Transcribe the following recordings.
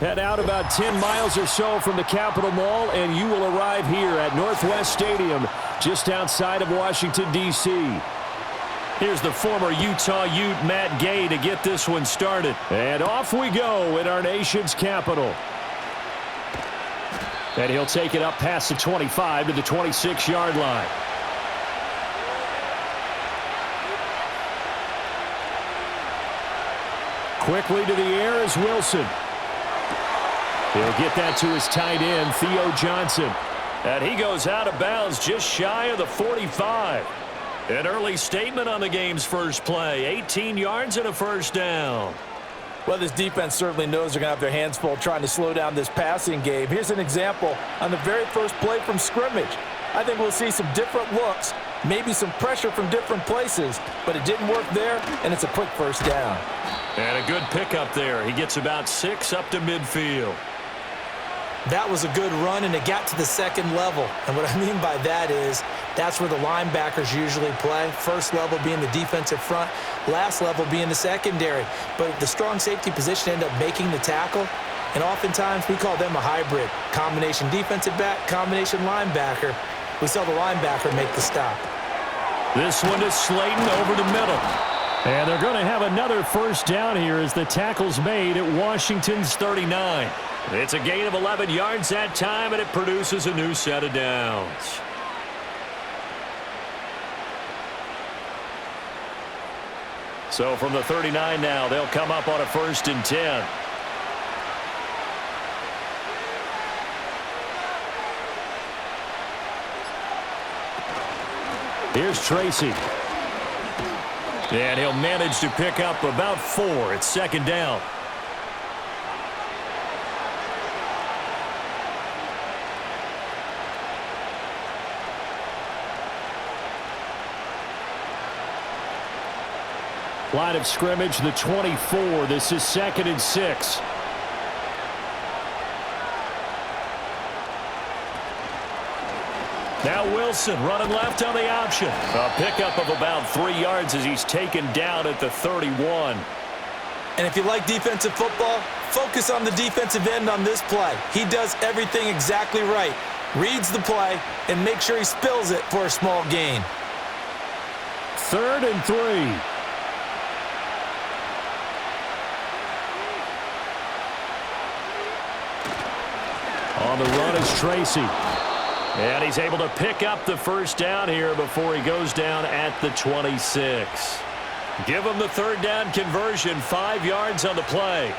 Head out about 10 miles or so from the Capitol Mall, and you will arrive here at Northwest Stadium, just outside of Washington, D.C. Here's the former Utah Ute, Matt Gay, to get this one started. And off we go in our nation's capital. And he'll take it up past the 25 to the 26-yard line. Quickly to the air is Wilson. He'll get that to his tight end, Theo Johnson. And he goes out of bounds just shy of the 45. An early statement on the game's first play. 18 yards and a first down. Well, this defense certainly knows they're going to have their hands full trying to slow down this passing game. Here's an example on the very first play from scrimmage. I think we'll see some different looks, maybe some pressure from different places, but it didn't work there, and it's a quick first down. And a good pickup there. He gets about 6 up to midfield. That was a good run, and it got to the second level. And what I mean by that is that's where the linebackers usually play. First level being the defensive front, last level being the secondary. But the strong safety position ended up making the tackle, and oftentimes we call them a hybrid. Combination defensive back, combination linebacker. We saw the linebacker make the stop. This one is Slayton over the middle. And they're going to have another first down here as the tackle's made at Washington's 39. It's a gain of 11 yards that time, and it produces a new set of downs. So from the 39 now, they'll come up on a 1st and 10. Here's Tracy. And he'll manage to pick up about 4. It's 2nd down. Line of scrimmage, the 24. This is 2nd and 6. Now Wilson running left on the option. A pickup of about 3 yards as he's taken down at the 31. And if you like defensive football, focus on the defensive end on this play. He does everything exactly right. Reads the play and makes sure he spills it for a small gain. 3rd and 3. On the run is Tracy. And he's able to pick up the first down here before he goes down at the 26. Give him the 3rd down conversion, 5 yards on the play.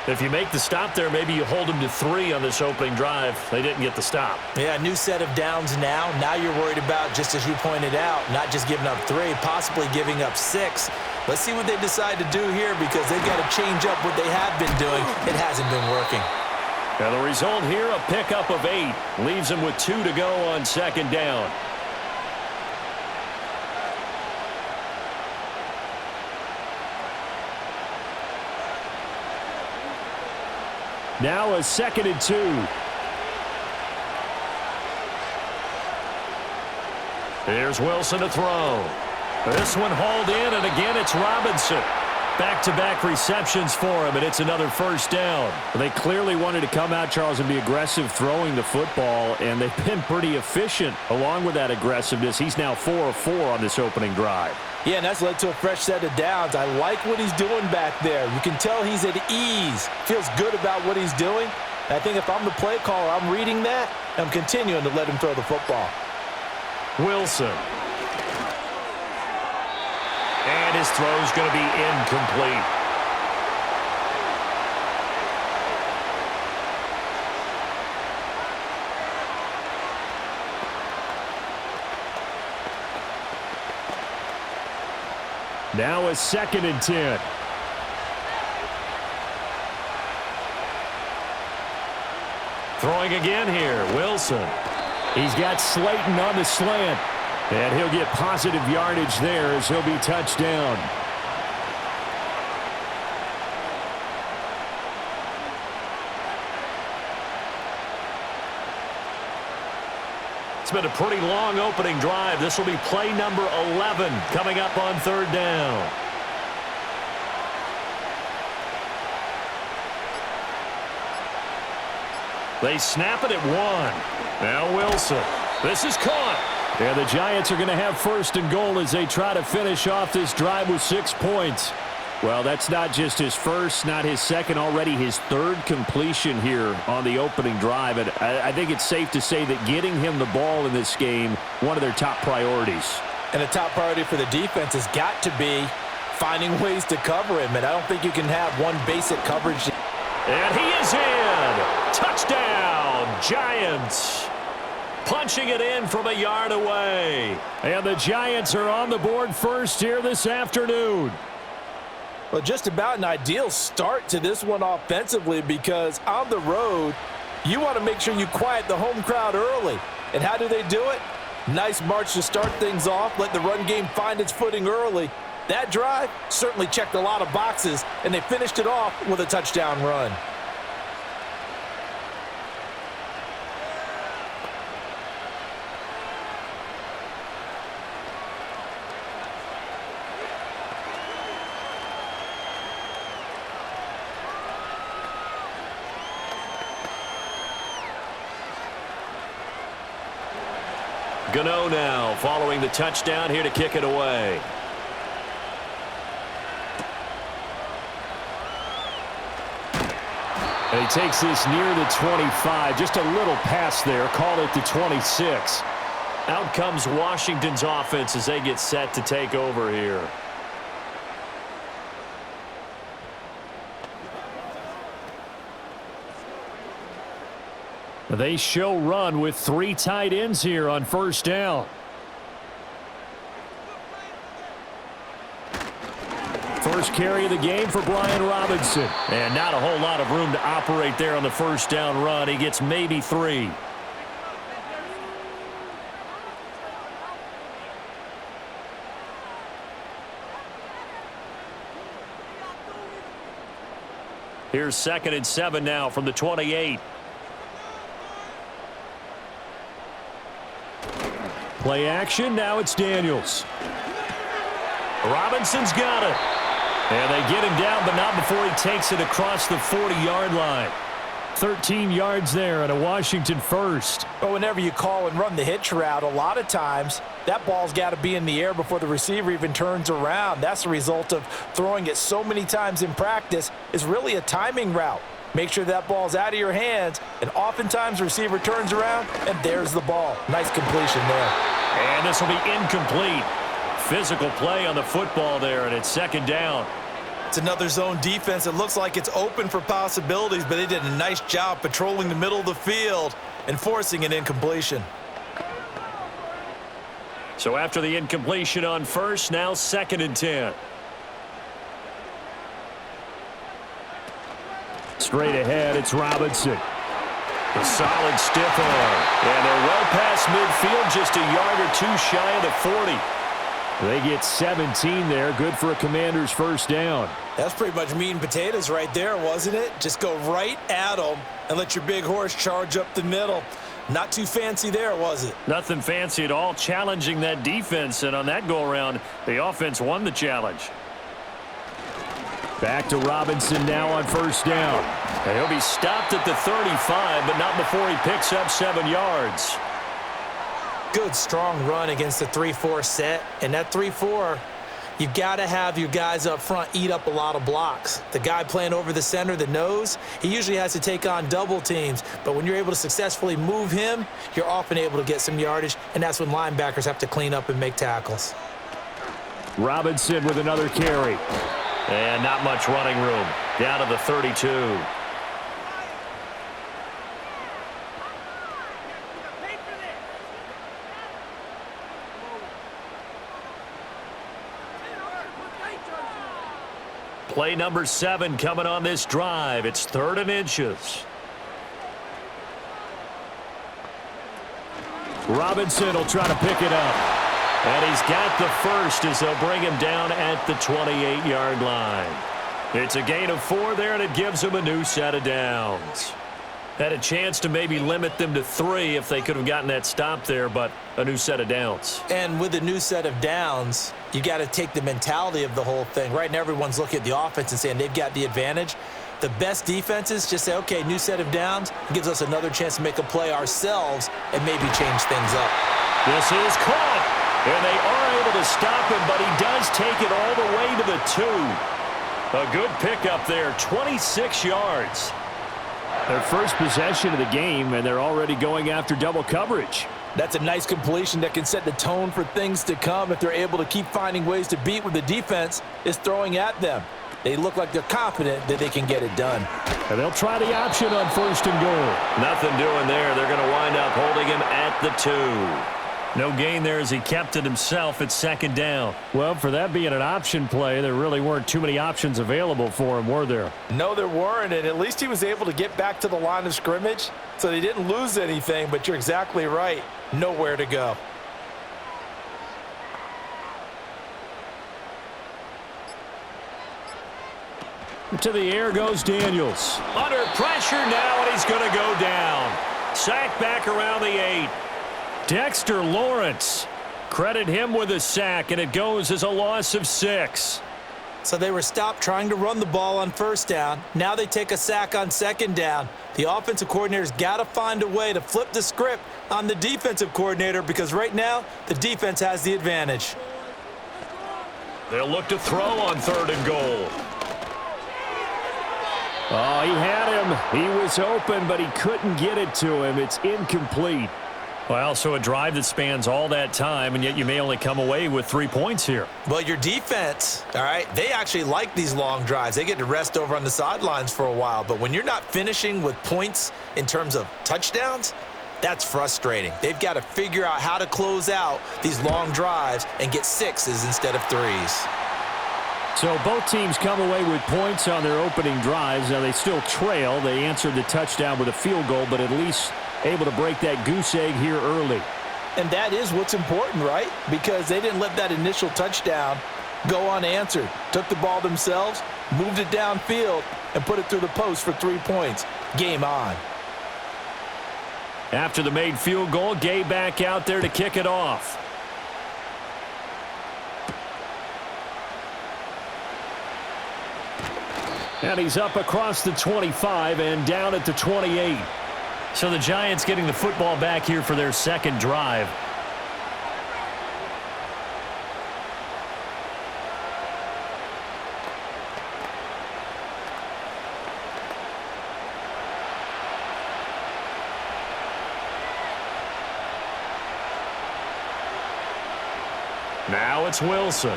If you make the stop there, maybe you hold him to 3 on this opening drive. They didn't get the stop. Yeah, new set of downs now. Now you're worried about, just as you pointed out, not just giving up 3, possibly giving up 6. Let's see what they decide to do here because they've got to change up what they have been doing. It hasn't been working. And the result here, a pickup of 8. Leaves him with 2 to go on 2nd down. Now a 2nd and 2. Here's Wilson to throw. This one hauled in, and again it's Robinson. Back-to-back receptions for him, and it's another first down. They clearly wanted to come out, Charles, and be aggressive throwing the football, and they've been pretty efficient along with that aggressiveness. He's now 4 of 4 on this opening drive. Yeah, and that's led to a fresh set of downs. I like what he's doing back there. You can tell he's at ease. Feels good about what he's doing. And I think if I'm the play caller, I'm reading that, and I'm continuing to let him throw the football. Wilson. And his throw's going to be incomplete. Now a 2nd and 10. Throwing again here, Wilson. He's got Slayton on the slant. And he'll get positive yardage there as he'll be touchdown. It's been a pretty long opening drive. This will be play number 11 coming up on 3rd down. They snap it at 1. Now Wilson. This is caught. And the Giants are going to have first and goal as they try to finish off this drive with 6 points. Well, that's not just his first, not his second, already his third completion here on the opening drive. And I think it's safe to say that getting him the ball in this game, one of their top priorities. And a top priority for the defense has got to be finding ways to cover him. And I don't think you can have one basic coverage. And he is in. Touchdown, Giants. Punching it in from a yard away. And the Giants are on the board first here this afternoon. Well, just about an ideal start to this one offensively, because on the road, you want to make sure you quiet the home crowd early. And how do they do it? Nice march to start things off. Let the run game find its footing early. That drive certainly checked a lot of boxes, and they finished it off with a touchdown run. Gano now following the touchdown here to kick it away. And he takes this near the 25. Just a little pass there. Call it the 26. Out comes Washington's offense as they get set to take over here. They show run with 3 tight ends here on first down. First carry of the game for Brian Robinson. And not a whole lot of room to operate there on the first down run. He gets maybe 3. Here's 2nd and 7 now from the 28. Play action. Now it's Daniels. Robinson's got it. And they get him down, but not before he takes it across the 40-yard line. 13 yards there and a Washington first. But whenever you call and run the hitch route, a lot of times that ball's got to be in the air before the receiver even turns around. That's the result of throwing it so many times in practice. Is really a timing route. Make sure that ball's out of your hands, and oftentimes the receiver turns around, and there's the ball. Nice completion there. And this will be incomplete. Physical play on the football there, and it's 2nd down. It's another zone defense. It looks like it's open for possibilities, but they did a nice job patrolling the middle of the field and forcing an incompletion. So after the incompletion on first, now 2nd and 10. Straight ahead, it's Robinson. A solid stiff arm. And they're well past midfield, just a yard or 2 shy of the 40. They get 17 there. Good for a Commander's first down. That's pretty much meat and potatoes right there, wasn't it? Just go right at them and let your big horse charge up the middle. Not too fancy there, was it? Nothing fancy at all, challenging that defense. And on that go-around, the offense won the challenge. Back to Robinson now on first down. And he'll be stopped at the 35, but not before he picks up 7 yards. Good, strong run against the 3-4 set. And that 3-4, you've got to have your guys up front eat up a lot of blocks. The guy playing over the center, the nose, he usually has to take on double teams. But when you're able to successfully move him, you're often able to get some yardage, and that's when linebackers have to clean up and make tackles. Robinson with another carry. And not much running room. Down to the 32. Play number 7 coming on this drive. It's 3rd and inches. Robinson will try to pick it up. And he's got the first as they'll bring him down at the 28-yard line. It's a gain of 4 there, and it gives him a new set of downs. Had a chance to maybe limit them to 3 if they could have gotten that stop there, but a new set of downs. And with a new set of downs, you got to take the mentality of the whole thing. Right now, everyone's looking at the offense and saying they've got the advantage. The best defenses just say, okay, new set of downs, gives us another chance to make a play ourselves and maybe change things up. This is caught, and they are able to stop him, but he does take it all the way to the 2. A good pickup there, 26 yards. Their first possession of the game, and they're already going after double coverage. That's a nice completion that can set the tone for things to come if they're able to keep finding ways to beat what the defense is throwing at them. They look like they're confident that they can get it done. And they'll try the option on 1st and goal. Nothing doing there. They're going to wind up holding him at the 2. No gain there as he kept it himself at 2nd down. Well, for that being an option play, there really weren't too many options available for him, were there? No, there weren't, and at least he was able to get back to the line of scrimmage, so they didn't lose anything, but you're exactly right. Nowhere to go. To the air goes Daniels. Under pressure now, and he's going to go down. Sack back around the 8. Dexter Lawrence. Credit him with a sack, and it goes as a loss of 6. So they were stopped trying to run the ball on 1st down. Now they take a sack on 2nd down. The offensive coordinator's got to find a way to flip the script on the defensive coordinator because right now the defense has the advantage. They'll look to throw on 3rd and goal. Oh, he had him. He was open, but he couldn't get it to him. It's incomplete. Well, so a drive that spans all that time, and yet you may only come away with 3 points here. Well, your defense, all right, they actually like these long drives. They get to rest over on the sidelines for a while. But when you're not finishing with points in terms of touchdowns, that's frustrating. They've got to figure out how to close out these long drives and get 6s instead of 3s. So both teams come away with points on their opening drives. Now they still trail. They answered the touchdown with a field goal, but at least able to break that goose egg here early. And that is what's important, right? Because they didn't let that initial touchdown go unanswered. Took the ball themselves, moved it downfield, and put it through the post for 3 points. Game on. After the made field goal, Gay back out there to kick it off. And he's up across the 25 and down at the 28. So the Giants getting the football back here for their 2nd drive. Now it's Wilson.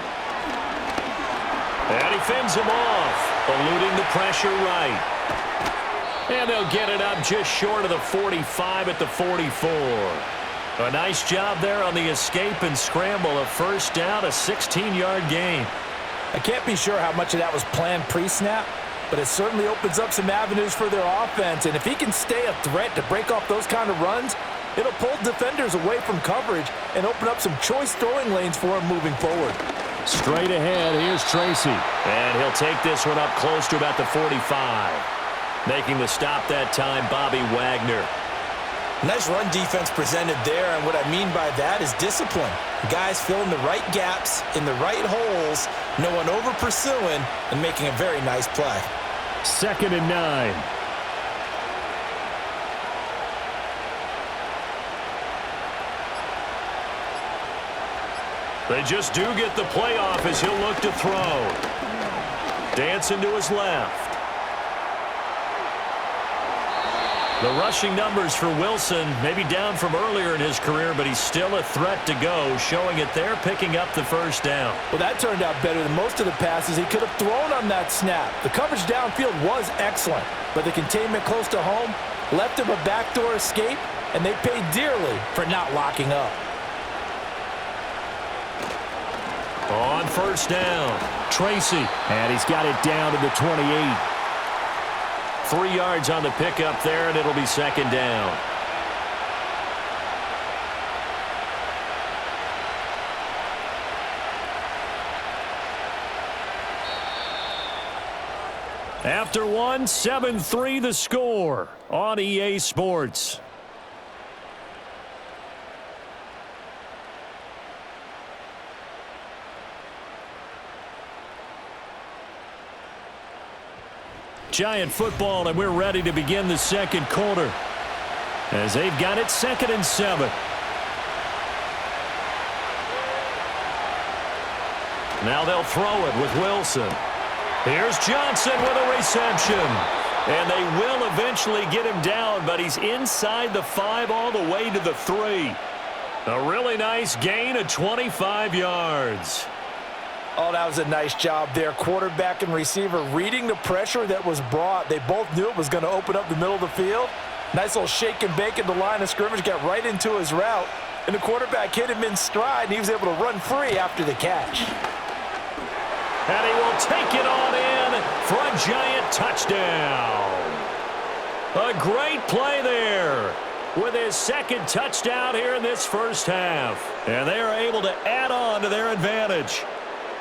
And he fends him off, eluding the pressure right. And they'll get it up just short of the 45 at the 44. A nice job there on the escape and scramble. A 1st down, a 16-yard gain. I can't be sure how much of that was planned pre-snap, but it certainly opens up some avenues for their offense. And if he can stay a threat to break off those kind of runs, it'll pull defenders away from coverage and open up some choice throwing lanes for him moving forward. Straight ahead, here's Tracy. And he'll take this one up close to about the 45. Making the stop that time, Bobby Wagner. Nice run defense presented there, and what I mean by that is discipline. Guys filling the right gaps in the right holes, no one over pursuing, and making a very nice play. 2nd and 9. They just do get the play off as he'll look to throw. Dancing to his left. The rushing numbers for Wilson maybe down from earlier in his career, but he's still a threat to go, showing it there, picking up the 1st down. Well, that turned out better than most of the passes he could have thrown on that snap. The coverage downfield was excellent, but the containment close to home left him a backdoor escape, and they paid dearly for not locking up. On 1st down, Tracy. And he's got it down to the 28. 3 yards on the pickup there, and it'll be 2nd down. After one, 7-3 the score on EA Sports. Giant football, and we're ready to begin the second quarter as they've got it 2nd and 7. Now they'll throw it with Wilson. Here's Johnson with a reception. And they will eventually get him down, but he's inside the 5 all the way to the 3. A really nice gain of 25 yards. Oh, that was a nice job there. Quarterback and receiver reading the pressure that was brought. They both knew it was going to open up the middle of the field. Nice little shake and bake at the line of scrimmage, got right into his route. And the quarterback hit him in stride, and he was able to run free after the catch. And he will take it on in for a Giant touchdown. A great play there with his 2nd touchdown here in this first half. And they are able to add on to their advantage.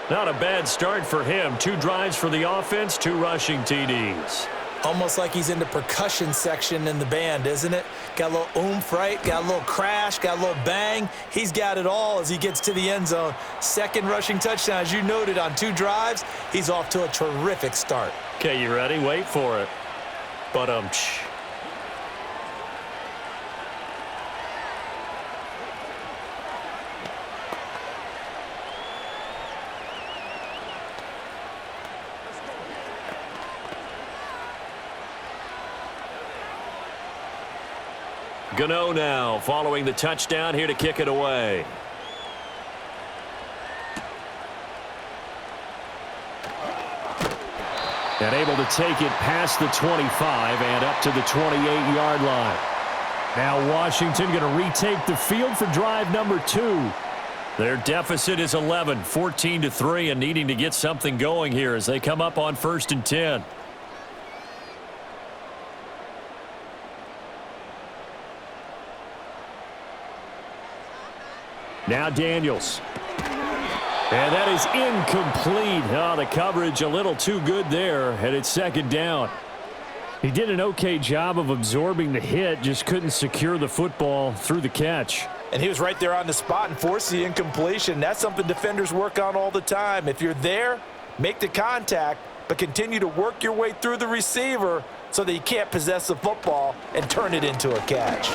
Not a bad start for him. 2 drives for the offense, 2 rushing TDs. Almost like he's in the percussion section in the band, isn't it? Got a little oomph, right? Got a little crash, got a little bang. He's got it all as he gets to the end zone. 2nd rushing touchdown, as you noted, on 2 drives. He's off to a terrific start. Okay, you ready? Wait for it. But Gano now following the touchdown here to kick it away. And able to take it past the 25 and up to the 28-yard line. Now Washington going to retake the field for drive number 2. Their deficit is 11, 14-3, and needing to get something going here as they come up on 1st and 10. Now Daniels. And that is incomplete. Oh, the coverage a little too good there, and it's 2nd down. He did an okay job of absorbing the hit, just couldn't secure the football through the catch. And he was right there on the spot and forced the incompletion. That's something defenders work on all the time. If you're there, make the contact, but continue to work your way through the receiver so that you can't possess the football and turn it into a catch.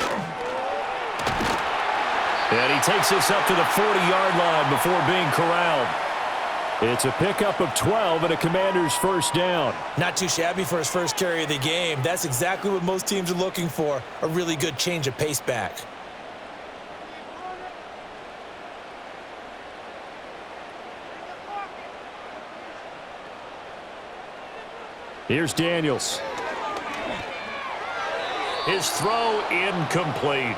And he takes this up to the 40-yard line before being corralled. It's a pickup of 12 and a Commander's 1st down. Not too shabby for his first carry of the game. That's exactly what most teams are looking for, a really good change of pace back. Here's Daniels. His throw incomplete.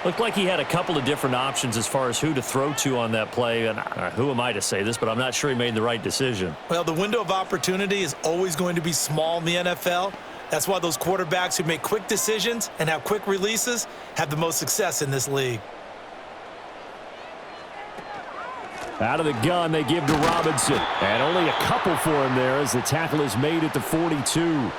Looked like he had a couple of different options as far as who to throw to on that play. And who am I to say this, but I'm not sure he made the right decision. Well, the window of opportunity is always going to be small in the NFL. That's why those quarterbacks who make quick decisions and have quick releases have the most success in this league. Out of the gun, they give to Robinson. And only a couple for him there as the tackle is made at the 42.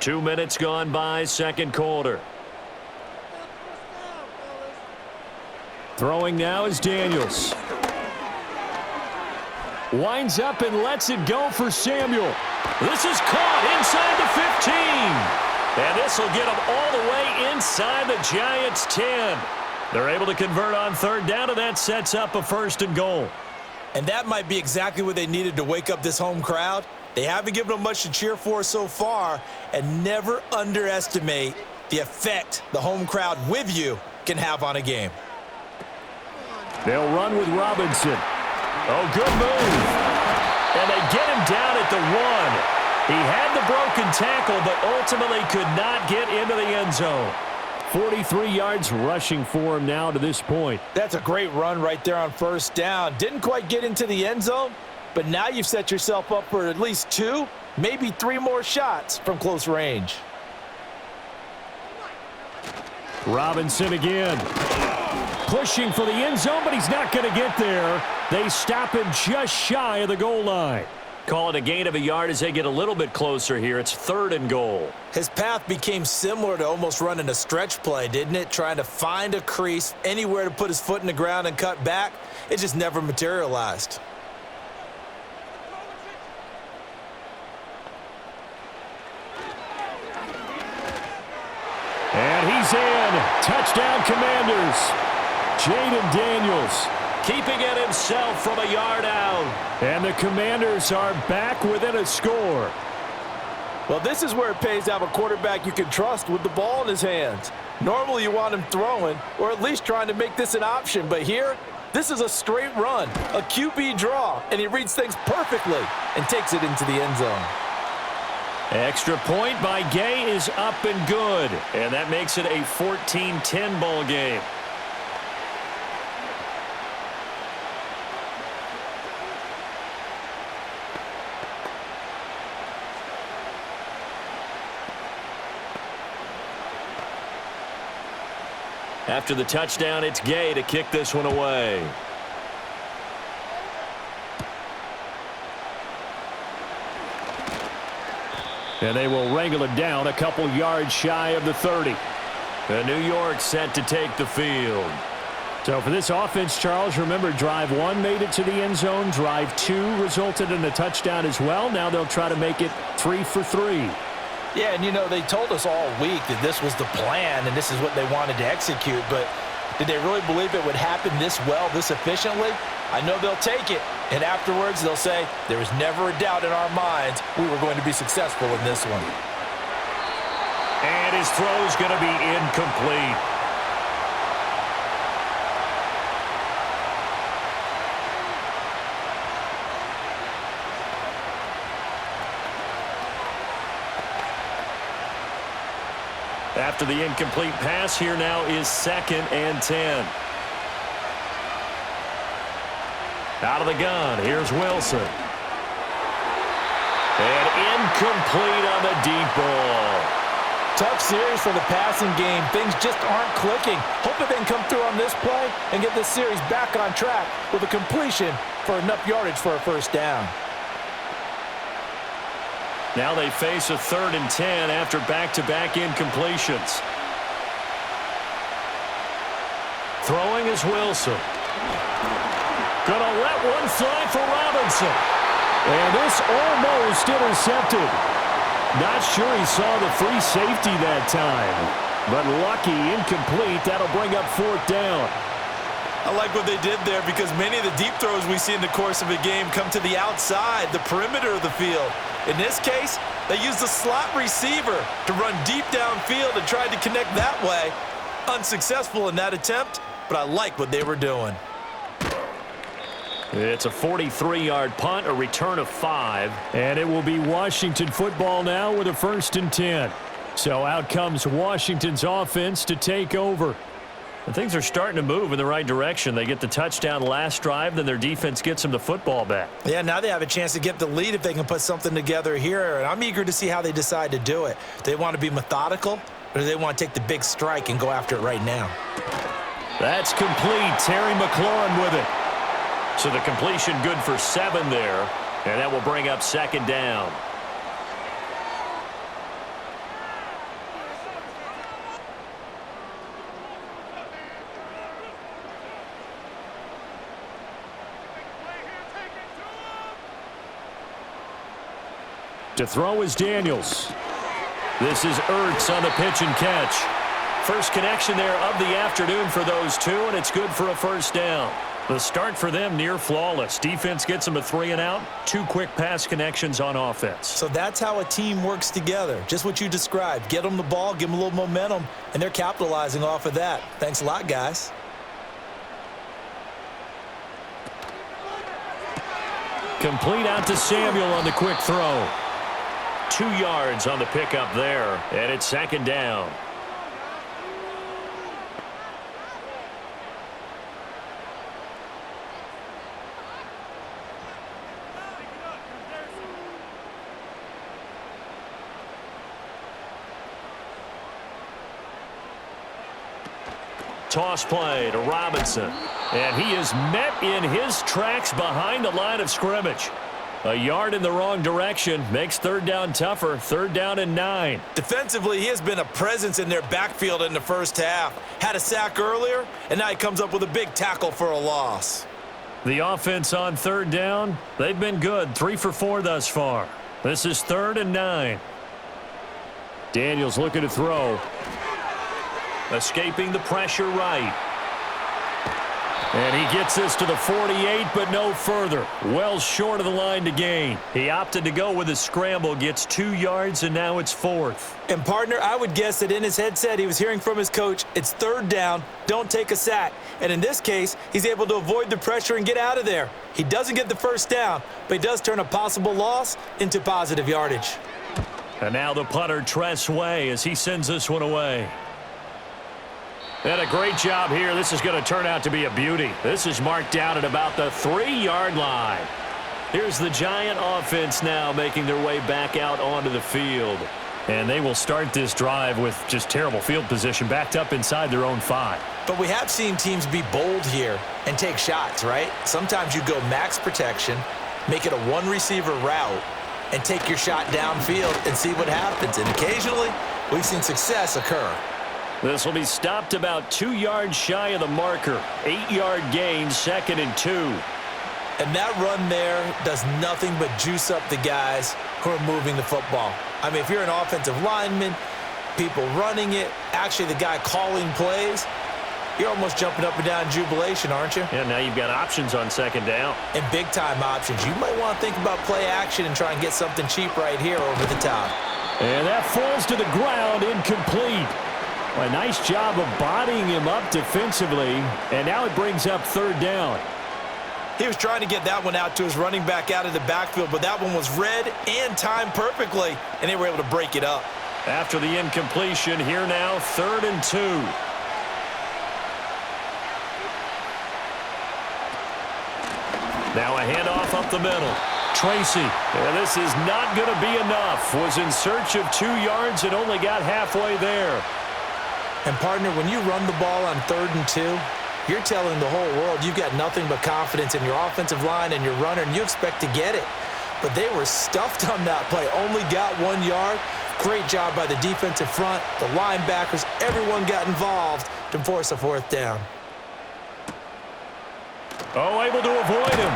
Two minutes gone by, 2nd quarter. Throwing now is Daniels. Winds up and lets it go for Samuel. This is caught inside the 15. And this will get them all the way inside the Giants' 10. They're able to convert on 3rd down, and that sets up a 1st and goal. And that might be exactly what they needed to wake up this home crowd. They haven't given them much to cheer for so far, and never underestimate the effect the home crowd with you can have on a game. They'll run with Robinson. Oh, good move. And they get him down at the 1. He had the broken tackle, but ultimately could not get into the end zone. 43 yards rushing for him now to this point. That's a great run right there on 1st down. Didn't quite get into the end zone, but now you've set yourself up for at least 2, maybe 3 more shots from close range. Robinson again. Pushing for the end zone, but he's not going to get there. They stop him just shy of the goal line. Call it a gain of a yard as they get a little bit closer here. It's 3rd and goal. His path became similar to almost running a stretch play, didn't it? Trying to find a crease, anywhere to put his foot in the ground and cut back. It just never materialized. And he's in. Touchdown, Commanders. Jaden Daniels Keeping it himself from a yard out. And the Commanders are back within a score. Well, this is where it pays to have a quarterback you can trust with the ball in his hands. Normally you want him throwing or at least trying to make this an option. But here, this is a straight run, a QB draw, and he reads things perfectly and takes it into the end zone. Extra point by Gay is up and good. And that makes it a 14-10 ball game. After the touchdown, it's Gay to kick this one away. And they will wrangle it down a couple yards shy of the 30. The New York set to take the field. So for this offense, Charles, remember drive 1 made it to the end zone. Drive 2 resulted in a touchdown as well. Now they'll try to make it 3 for 3. Yeah, and you know, they told us all week that this was the plan and this is what they wanted to execute, but did they really believe it would happen this well, this efficiently? I know they'll take it, and afterwards they'll say, there was never a doubt in our minds we were going to be successful in this one. And his throw's going to be incomplete. After the incomplete pass, here now is 2nd and 10. Out of the gun, here's Wilson. And incomplete on the deep ball. Tough series for the passing game. Things just aren't clicking. Hoping they can come through on this play and get this series back on track with a completion for enough yardage for a first down. Now they face a 3rd and 10 after back-to-back incompletions. Throwing is Wilson. Gonna let one fly for Robinson. And this almost intercepted. Not sure he saw the free safety that time. But lucky, incomplete. That'll bring up 4th down. I like what they did there because many of the deep throws we see in the course of a game come to the outside, the perimeter of the field. In this case, they used the slot receiver to run deep downfield and tried to connect that way. Unsuccessful in that attempt, but I like what they were doing. It's a 43-yard punt, a return of 5. And it will be Washington football now with a 1st and 10. So out comes Washington's offense to take over. And things are starting to move in the right direction. They get the touchdown last drive, then their defense gets them the football back. Yeah, now they have a chance to get the lead if they can put something together here, and I'm eager to see how they decide to do it. Do they want to be methodical, or do they want to take the big strike and go after it right now? That's complete. Terry McLaurin with it. So the completion good for 7 there, and that will bring up 2nd down. To throw is Daniels. This is Ertz on the pitch and catch. First connection there of the afternoon for those two, and it's good for a 1st down. The start for them near flawless. Defense gets them a 3 and out. 2 quick pass connections on offense. So that's how a team works together. Just what you described. Get them the ball, give them a little momentum, and they're capitalizing off of that. Thanks a lot, guys. Complete out to Samuel on the quick throw. 2 yards on the pickup there, and it's 2nd down. Toss play to Robinson. And he is met in his tracks behind the line of scrimmage. A yard in the wrong direction makes third down tougher. Third down and 9. Defensively, he has been a presence in their backfield in the first half. Had a sack earlier, and now he comes up with a big tackle for a loss. The offense on third down, they've been good. 3 for 4 thus far. This is third and 9. Daniels looking to throw. Escaping the pressure right. And he gets this to the 48, but no further. Well short of the line to gain. He opted to go with a scramble, gets 2 yards, and now it's 4th. And, partner, I would guess that in his headset he was hearing from his coach, it's third down, don't take a sack. And in this case, he's able to avoid the pressure and get out of there. He doesn't get the first down, but he does turn a possible loss into positive yardage. And now the punter, Tress Way, as he sends this one away. And a great job here. This is going to turn out to be a beauty. This is marked down at about the 3-yard line. Here's the Giant offense now making their way back out onto the field. And they will start this drive with just terrible field position, backed up inside their own 5. But we have seen teams be bold here and take shots, right? Sometimes you go max protection, make it a one-receiver route, and take your shot downfield and see what happens. And occasionally, we've seen success occur. This will be stopped about 2 yards shy of the marker. 8-yard gain, 2nd and 2. And that run there does nothing but juice up the guys who are moving the football. I mean, if you're an offensive lineman, people running it, actually the guy calling plays, you're almost jumping up and down in jubilation, aren't you? Yeah, now you've got options on 2nd down. And big-time options. You might want to think about play action and try and get something cheap right here over the top. And that falls to the ground, incomplete. A nice job of bodying him up defensively, and now it brings up third down. He was trying to get that one out to his running back out of the backfield, but that one was read and timed perfectly, and they were able to break it up. After the incompletion, here now, 3rd and 2. Now a handoff up the middle. Tracy, and this is not going to be enough. Was in search of 2 yards and only got halfway there. And, partner, when you run the ball on 3rd and 2, you're telling the whole world you've got nothing but confidence in your offensive line and your runner, and you expect to get it. But they were stuffed on that play, only got 1 yard. Great job by the defensive front, the linebackers, everyone got involved to force a 4th down. Oh, able to avoid him.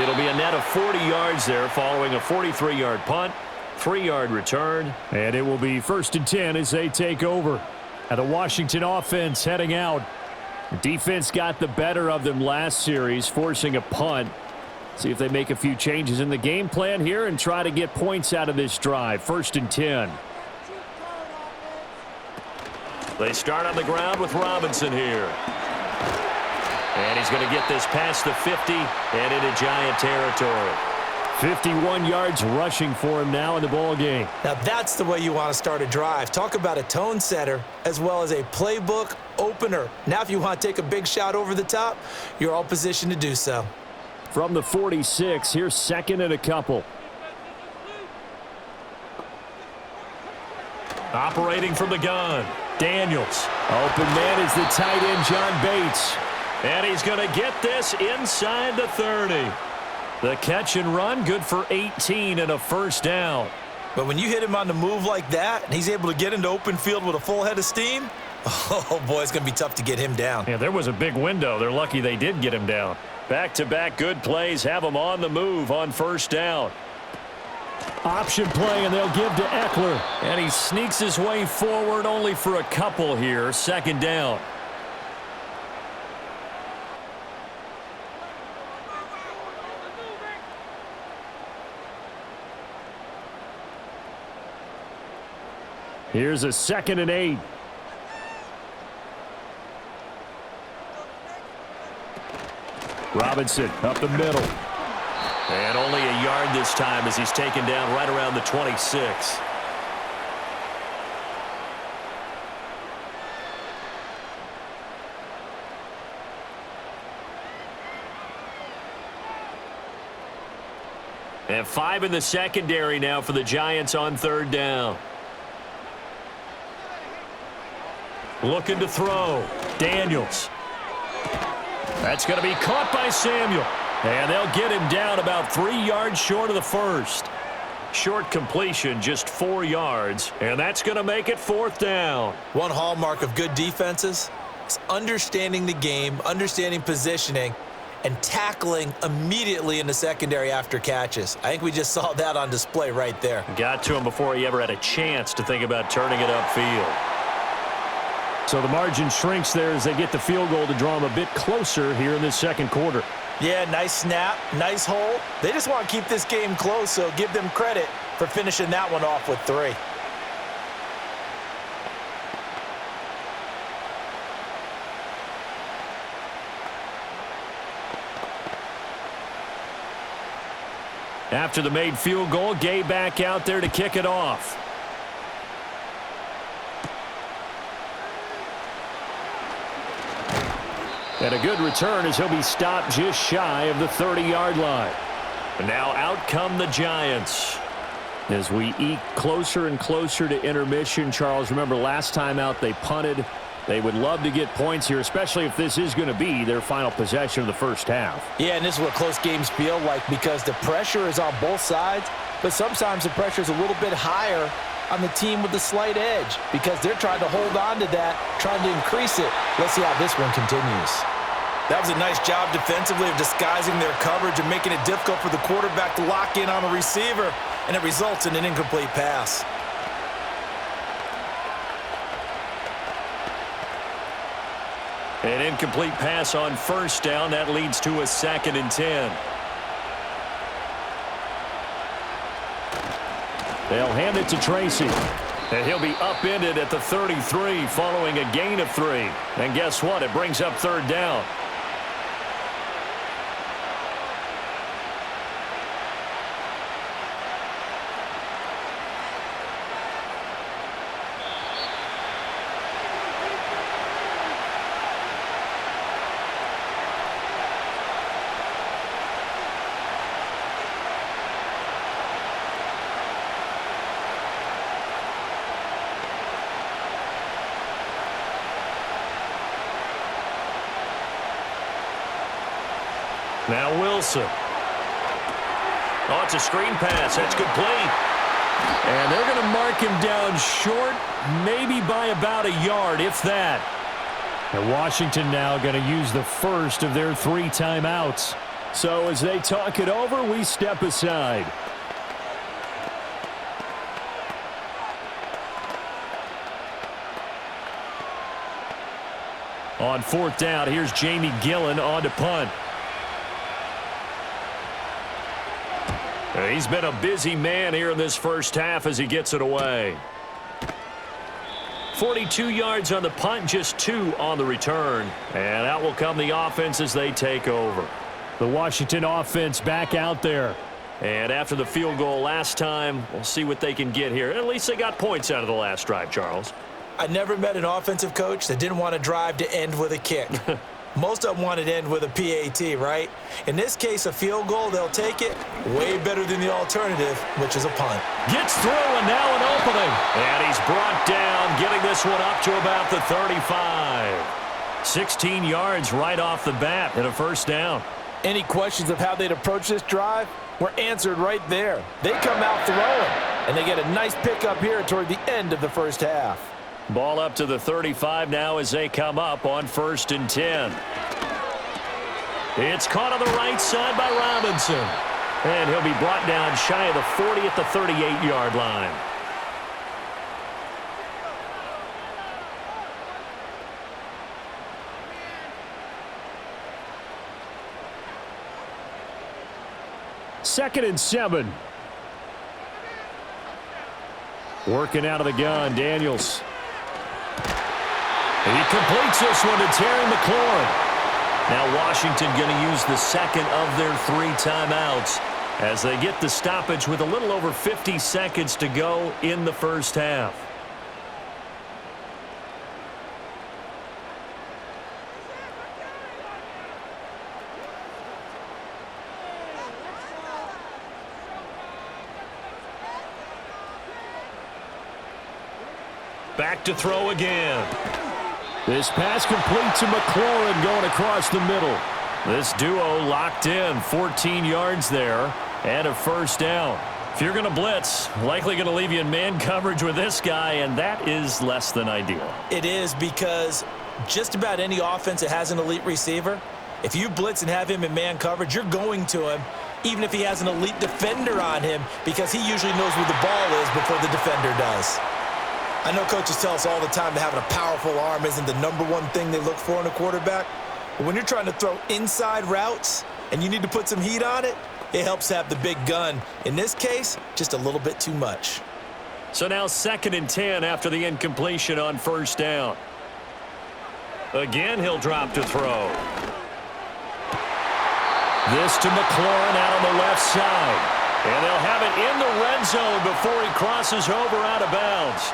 It'll be a net of 40 yards there following a 43-yard punt. 3-yard return. And it will be 1st and 10 as they take over. And the Washington offense heading out. The defense got the better of them last series, forcing a punt. See if they make a few changes in the game plan here and try to get points out of this drive. 1st and 10. They start on the ground with Robinson here. And he's going to get this past the 50 and into Giant territory. 51 yards rushing for him now in the ball game. Now that's the way you want to start a drive. Talk about a tone setter as well as a playbook opener. Now if you want to take a big shot over the top, you're all positioned to do so. From the 46, here's 2nd and a couple. Operating from the gun, Daniels. Open man is the tight end, John Bates. And he's going to get this inside the 30. The catch and run, good for 18 and a 1st down. But when you hit him on the move like that, and he's able to get into open field with a full head of steam, oh, boy, it's going to be tough to get him down. Yeah, there was a big window. They're lucky they did get him down. Back-to-back good plays have him on the move on 1st down. Option play, and they'll give to Eckler. And he sneaks his way forward only for a couple here. 2nd down. Here's a 2nd and 8. Robinson up the middle. And only a yard this time as he's taken down right around the 26. And 5 in the secondary now for the Giants on 3rd down. Looking to throw. Daniels. That's going to be caught by Samuel. And they'll get him down about 3 yards short of the first. Short completion, just 4 yards, and that's going to make it 4th down. One hallmark of good defenses is understanding the game, understanding positioning, and tackling immediately in the secondary after catches. I think we just saw that on display right there. Got to him before he ever had a chance to think about turning it upfield. So the margin shrinks there as they get the field goal to draw them a bit closer here in this second quarter. Yeah, nice snap, nice hole. They just want to keep this game close, so give them credit for finishing that one off with 3. After the made field goal, Gay back out there to kick it off. And a good return as he'll be stopped just shy of the 30-yard line. And now out come the Giants. As we eke closer and closer to intermission, Charles, remember last time out they punted. They would love to get points here, especially if this is going to be their final possession of the first half. Yeah, and this is what close games feel like because the pressure is on both sides, but sometimes the pressure is a little bit higher on the team with the slight edge because they're trying to hold on to that, trying to increase it. Let's see how this one continues. That was a nice job defensively of disguising their coverage and making it difficult for the quarterback to lock in on a receiver, and it results in an incomplete pass. An incomplete pass on first down. That leads to a 2nd and 10. They'll hand it to Tracy. And he'll be upended at the 33 following a gain of 3. And guess what? It brings up 3rd down. Now Wilson. Oh, it's a screen pass. That's complete. And they're going to mark him down short, maybe by about a yard, if that. And Washington now going to use the first of their 3 timeouts. So as they talk it over, we step aside. On 4th down, here's Jamie Gillen on to punt. He's been a busy man here in this first half as he gets it away. 42 yards on the punt, just 2 on the return. And out will come the offense as they take over. The Washington offense back out there. And after the field goal last time, we'll see what they can get here. At least they got points out of the last drive, Charles. I never met an offensive coach that didn't want to drive to end with a kick. Most of them wanted to end with a PAT, right? In this case, a field goal, they'll take it way better than the alternative, which is a punt. Gets through, and now an opening. And he's brought down, getting this one up to about the 35. 16 yards right off the bat and a first down. Any questions of how they'd approach this drive were answered right there. They come out throwing, and they get a nice pickup here toward the end of the first half. Ball up to the 35 now as they come up on 1st and 10. It's caught on the right side by Robinson. And he'll be brought down shy of the 40 at the 38-yard line. Second and 7. Working out of the gun, Daniels. He completes this one to Terry McLaurin. Now Washington going to use the second of their 3 timeouts as they get the stoppage with a little over 50 seconds to go in the first half. Back to throw again. This pass complete to McLaurin going across the middle. This duo locked in, 14 yards there, and a first down. If you're going to blitz, likely going to leave you in man coverage with this guy, and that is less than ideal. It is, because just about any offense that has an elite receiver, if you blitz and have him in man coverage, you're going to him, even if he has an elite defender on him, because he usually knows where the ball is before the defender does. I know coaches tell us all the time that having a powerful arm isn't the number one thing they look for in a quarterback. But when you're trying to throw inside routes and you need to put some heat on it, it helps have the big gun. In this case, just a little bit too much. So now 2nd and 10 after the incompletion on first down. Again, he'll drop to throw. This to McLaurin out on the left side. And they'll have it in the red zone before he crosses over out of bounds.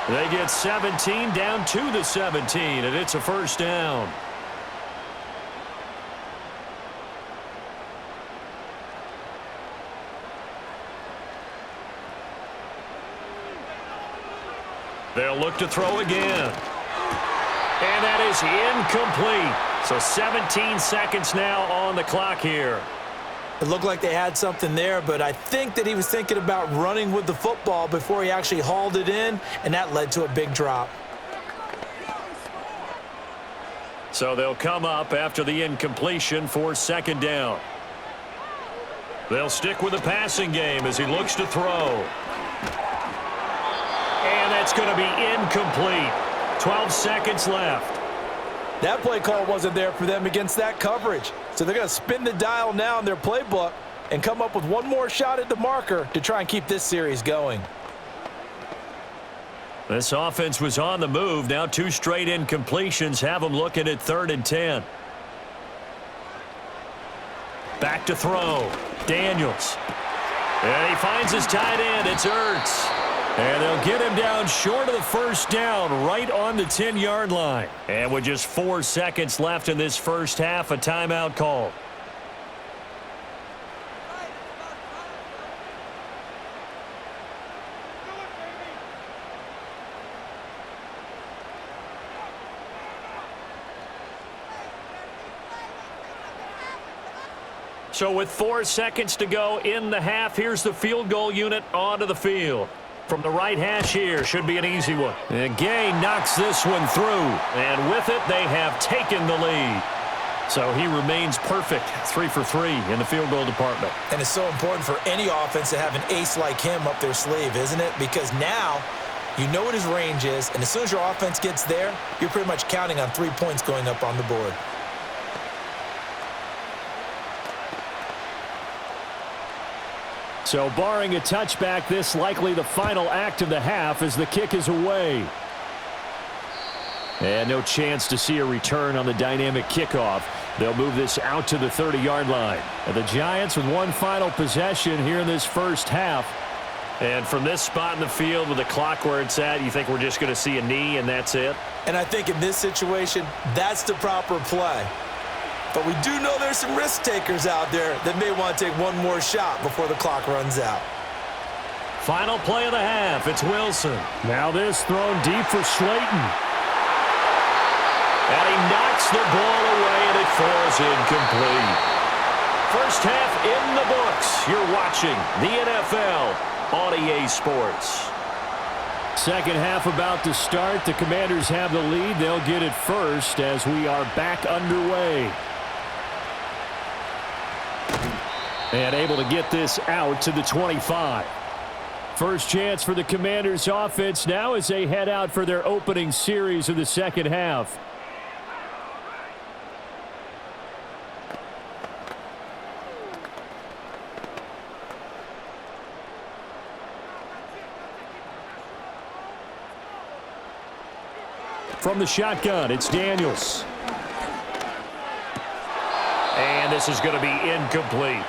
They get 17 down to the 17, and it's a first down. They'll look to throw again. And that is incomplete. So 17 seconds now on the clock here. It looked like they had something there, but I think that he was thinking about running with the football before he actually hauled it in, and that led to a big drop. So they'll come up after the incompletion for 2nd down. They'll stick with the passing game as he looks to throw. And that's going to be incomplete. 12 seconds left. That play call wasn't there for them against that coverage. So they're going to spin the dial now in their playbook and come up with one more shot at the marker to try and keep this series going. This offense was on the move. Now 2 straight incompletions have them looking at 3rd and 10. Back to throw. Daniels. And he finds his tight end. It's Ertz. And they'll get him down short of the first down, right on the 10-yard line. And with just 4 seconds left in this first half, a timeout call. So with 4 seconds to go in the half, here's the field goal unit onto the field. From the right hash here, should be an easy one. And Gay knocks this one through. And with it, they have taken the lead. So he remains perfect, 3 for 3 in the field goal department. And it's so important for any offense to have an ace like him up their sleeve, isn't it? Because now you know what his range is, and as soon as your offense gets there, you're pretty much counting on 3 points going up on the board. So barring a touchback, this likely the final act of the half as the kick is away. And no chance to see a return on the dynamic kickoff. They'll move this out to the 30-yard line. And the Giants with one final possession here in this first half. And from this spot in the field with the clock where it's at, you think we're just going to see a knee and that's it? And I think in this situation, that's the proper play. But we do know there's some risk takers out there that may want to take one more shot before the clock runs out. Final play of the half. It's Wilson. Now this thrown deep for Slayton. And he knocks the ball away, and it falls incomplete. First half in the books. You're watching the NFL on EA Sports. Second half about to start. The Commanders have the lead. They'll get it first as we are back underway. And able to get this out to the 25. First chance for the Commanders offense now as they head out for their opening series of the second half. From the shotgun, it's Daniels. And this is going to be incomplete.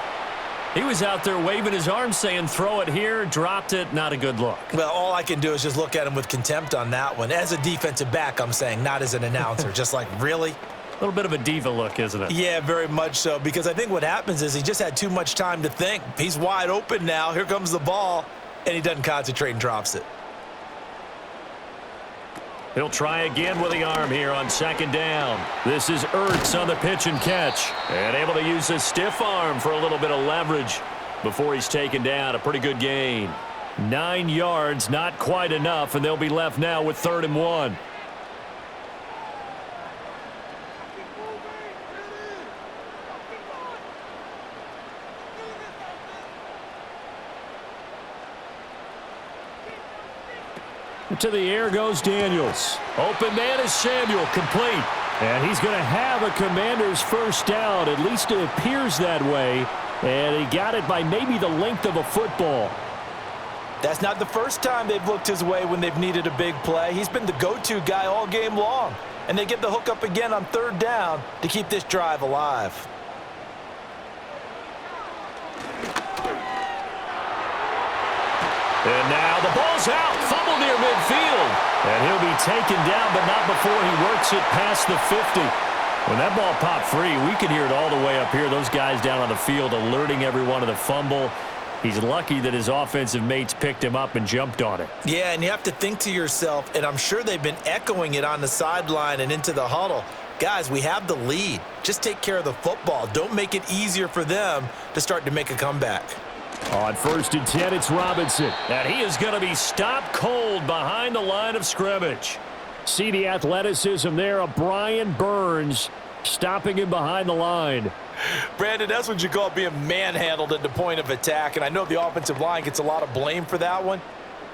He was out there waving his arms saying throw it here, dropped it, not a good look. Well, all I can do is just look at him with contempt on that one. As a defensive back, I'm saying, not as an announcer. Just like, really? A little bit of a diva look, isn't it? Yeah, very much so, because I think what happens is he just had too much time to think. He's wide open now. Here comes the ball, and he doesn't concentrate and drops it. He'll try again with the arm here on second down. This is Ertz on the pitch and catch. And able to use his stiff arm for a little bit of leverage before he's taken down. A pretty good gain. 9 yards, not quite enough, and they'll be left now with 3rd and 1. To the air goes Daniels. Open man is Samuel, complete. And he's going to have a Commander's first down. At least it appears that way. And he got it by maybe the length of a football. That's not the first time they've looked his way when they've needed a big play. He's been the go-to guy all game long. And they get the hook up again on 3rd down to keep this drive alive. And now the ball's out. Fumble near midfield. And he'll be taken down, but not before he works it past the 50. When that ball popped free, we could hear it all the way up here. Those guys down on the field alerting everyone of the fumble. He's lucky that his offensive mates picked him up and jumped on it. Yeah, and you have to think to yourself, and I'm sure they've been echoing it on the sideline and into the huddle. Guys, we have the lead. Just take care of the football. Don't make it easier for them to start to make a comeback. On 1st and 10, it's Robinson. And he is going to be stopped cold behind the line of scrimmage. See the athleticism there of Brian Burns stopping him behind the line. Brandon, that's what you call being manhandled at the point of attack, and I know the offensive line gets a lot of blame for that one,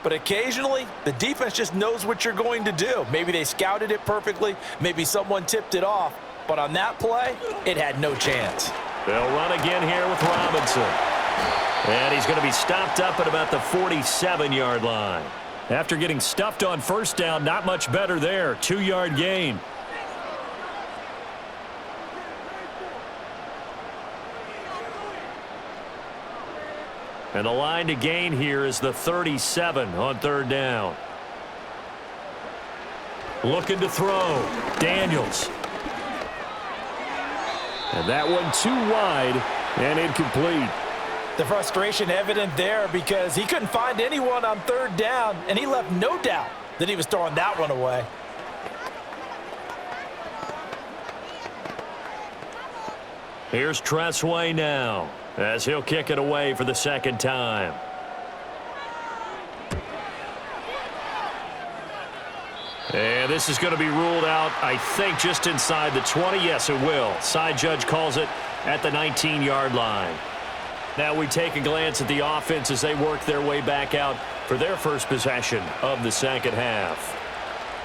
but occasionally the defense just knows what you're going to do. Maybe they scouted it perfectly, maybe someone tipped it off, but on that play, it had no chance. They'll run again here with Robinson. And he's going to be stopped up at about the 47-yard line. After getting stuffed on 1st down, not much better there. 2-yard gain. And the line to gain here is the 37 on 3rd down. Looking to throw. Daniels. And that one too wide and incomplete. The frustration evident there because he couldn't find anyone on 3rd down, and he left no doubt that he was throwing that one away. Here's Tressway now as he'll kick it away for the 2nd time. And this is going to be ruled out, I think, just inside the 20. Yes, it will. Side judge calls it at the 19-yard line. Now we take a glance at the offense as they work their way back out for their first possession of the 2nd half.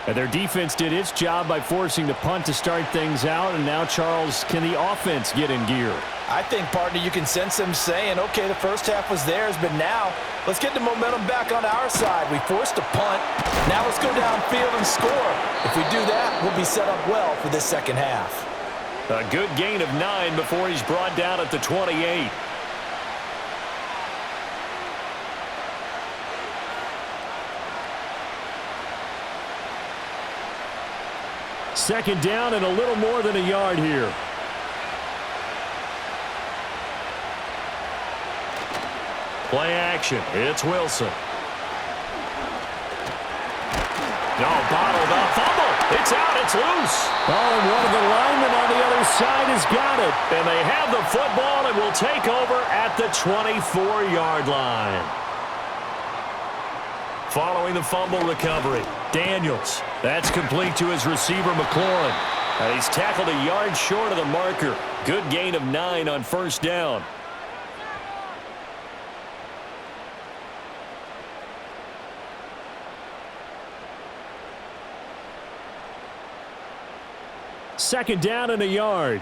And their defense did its job by forcing the punt to start things out. And now, Charles, can the offense get in gear? I think, partner, you can sense them saying, okay, the first half was theirs, but now let's get the momentum back on our side. We forced a punt. Now let's go downfield and score. If we do that, we'll be set up well for this 2nd half. A good gain of 9 before he's brought down at the 28. Second down and a little more than a yard here. Play action. It's Wilson. No, bottled up. Fumble. It's out. It's loose. Oh, and one of the linemen on the other side has got it. And they have the football and will take over at the 24-yard line. Following the fumble recovery, Daniels. That's complete to his receiver, McLaurin. And he's tackled a yard short of the marker. Good gain of 9 on 1st down. Second down and a yard.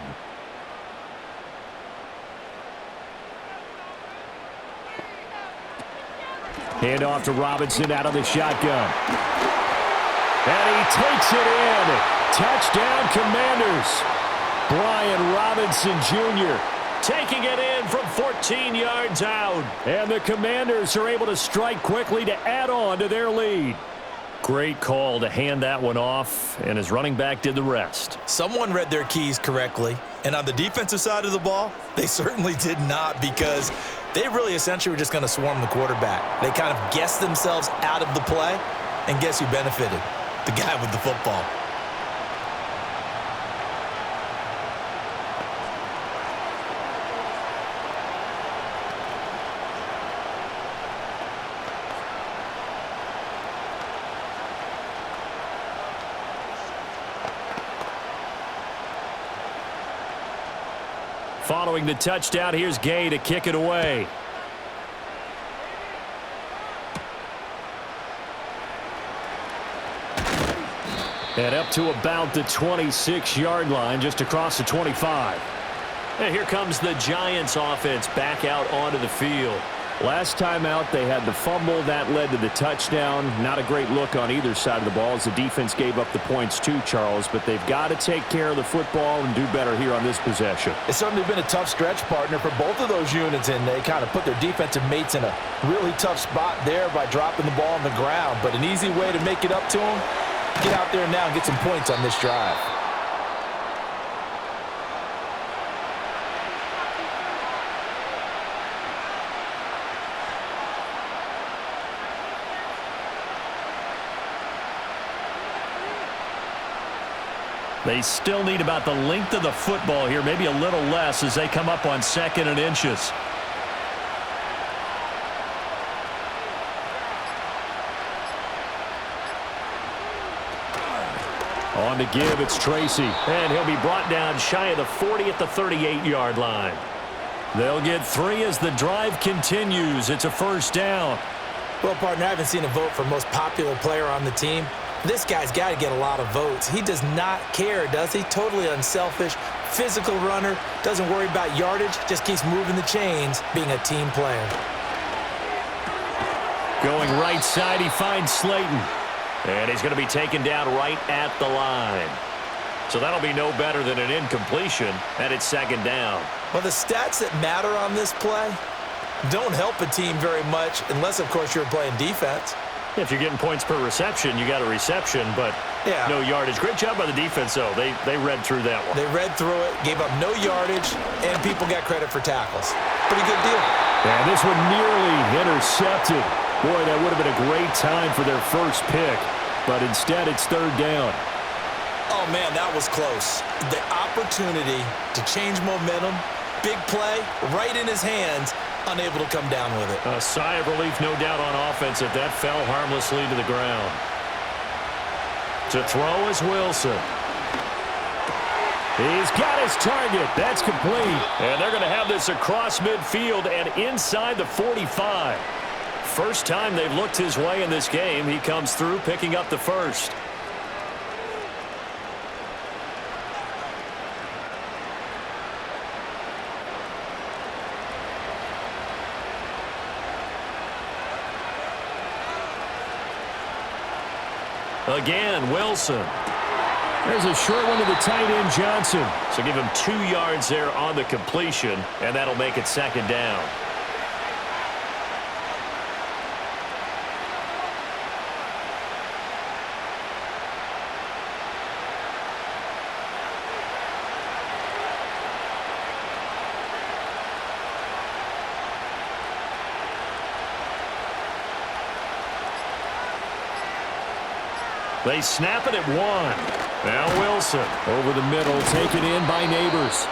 Hand off to Robinson out of the shotgun. And he takes it in. Touchdown, Commanders. Brian Robinson Jr. taking it in from 14 yards out. And the Commanders are able to strike quickly to add on to their lead. Great call to hand that one off, and his running back did the rest. Someone read their keys correctly, and on the defensive side of the ball, they certainly did not, because they really essentially were just going to swarm the quarterback. They kind of guessed themselves out of the play, and guess who benefited? the guy with the football. Following the touchdown, here's Gay to kick it away. And up to about the 26-yard line, just across the 25. And here comes the Giants offense back out onto the field. Last time out, they had the fumble. That led to the touchdown. Not a great look on either side of the ball as the defense gave up the points too, Charles. But they've got to take care of the football and do better here on this possession. It's certainly been a tough stretch, partner, for both of those units, and they kind of put their defensive mates in a really tough spot there by dropping the ball on the ground. But an easy way to make it up to them, get out there now and get some points on this drive. They still need about the length of the football here, maybe a little less as they come up on 2nd and inches. On to give, it's Tracy. And he'll be brought down shy of the 40 at the 38-yard line. They'll get 3 as the drive continues. It's a first down. Well, partner, I haven't seen a vote for most popular player on the team. This guy's got to get a lot of votes. He does not care, does he? Totally unselfish, physical runner, doesn't worry about yardage, just keeps moving the chains, being a team player. Going right side, he finds Slayton. And he's going to be taken down right at the line. So that'll be no better than an incompletion, and it's 2nd down. Well, the stats that matter on this play don't help a team very much unless, of course, you're playing defense. If you're getting points per reception, you got a reception, but no yardage. Great job by the defense, though. They read through that one. They read through it, gave up no yardage, and people got credit for tackles. Pretty good deal. And this one nearly intercepted. Boy, that would have been a great time for their first pick, but instead it's 3rd down. Oh, man, that was close. The opportunity to change momentum, big play, right in his hands, unable to come down with it. A sigh of relief, no doubt, on offense if that fell harmlessly to the ground. To throw is Wilson. He's got his target. That's complete. And they're going to have this across midfield and inside the 45. First time they've looked his way in this game. He comes through picking up the first. Again, Wilson. There's a short one to the tight end, Johnson. So give him 2 yards there on the completion, and that'll make it 2nd down. They snap it at 1. Now Wilson over the middle, taken in by Neighbors.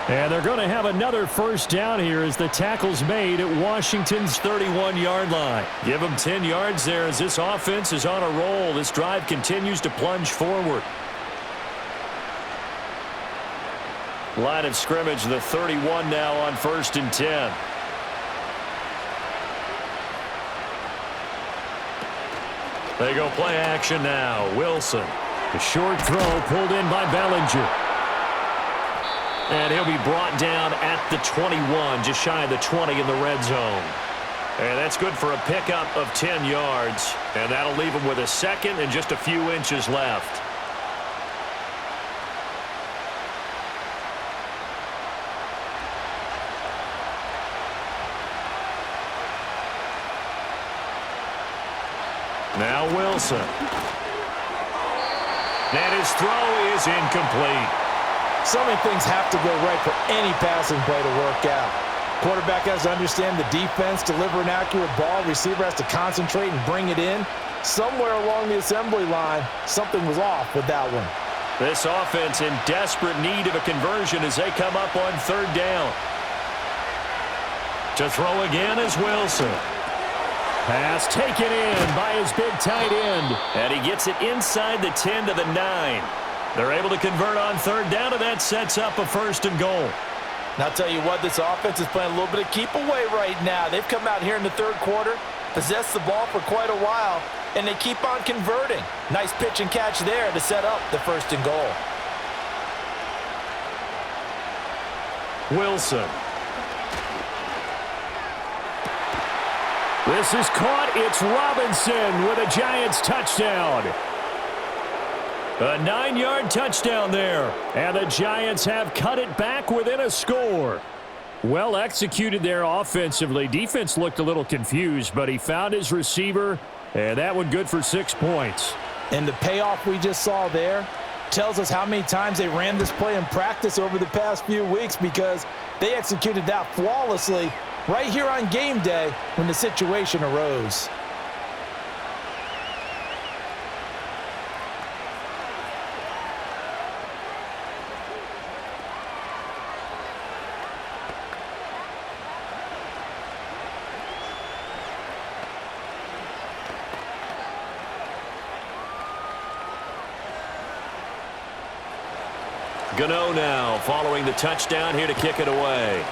And they're going to have another first down here as the tackle's made at Washington's 31-yard line. Give them 10 yards there as this offense is on a roll. This drive continues to plunge forward. Line of scrimmage, the 31 now on 1st and 10. They go play action now. Wilson. A short throw pulled in by Bellinger. And he'll be brought down at the 21, just shy of the 20 in the red zone. And that's good for a pickup of 10 yards. And that'll leave him with a 2nd and just a few inches left. Now Wilson. And his throw is incomplete. So many things have to go right for any passing play to work out. Quarterback has to understand the defense, deliver an accurate ball. Receiver has to concentrate and bring it in. somewhere along the assembly line, something was off with that one. This offense in desperate need of a conversion as they come up on third down. To throw again is Wilson. Pass taken in by his big tight end. And he gets it inside the 10 to the 9. They're able to convert on third down, and that sets up a 1st and goal. Now, I'll tell you what, this offense is playing a little bit of keep away right now. They've come out here in the third quarter, possessed the ball for quite a while, and they keep on converting. Nice pitch and catch there to set up the 1st and goal. Wilson. This is caught. It's Robinson with a Giants touchdown. A 9-yard touchdown there. And the Giants have cut it back within a score. Well executed there offensively. Defense looked a little confused, but he found his receiver, and that one good for 6 points. And the payoff we just saw there tells us how many times they ran this play in practice over the past few weeks, because they executed that flawlessly right here on game day when the situation arose. Gano now following the touchdown here to kick it away.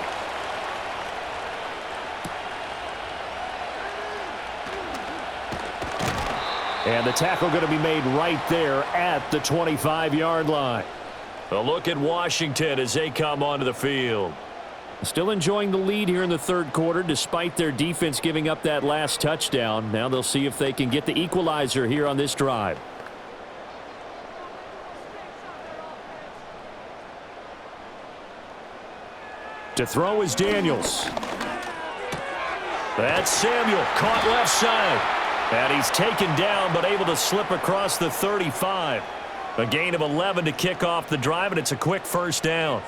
And the tackle going to be made right there at the 25-yard line. A look at Washington as they come onto the field. Still enjoying the lead here in the third quarter despite their defense giving up that last touchdown. Now they'll see if they can get the equalizer here on this drive. To throw is Daniels. That's Samuel, caught left side. And he's taken down but able to slip across the 35. A gain of 11 to kick off the drive, and it's a quick 1st down.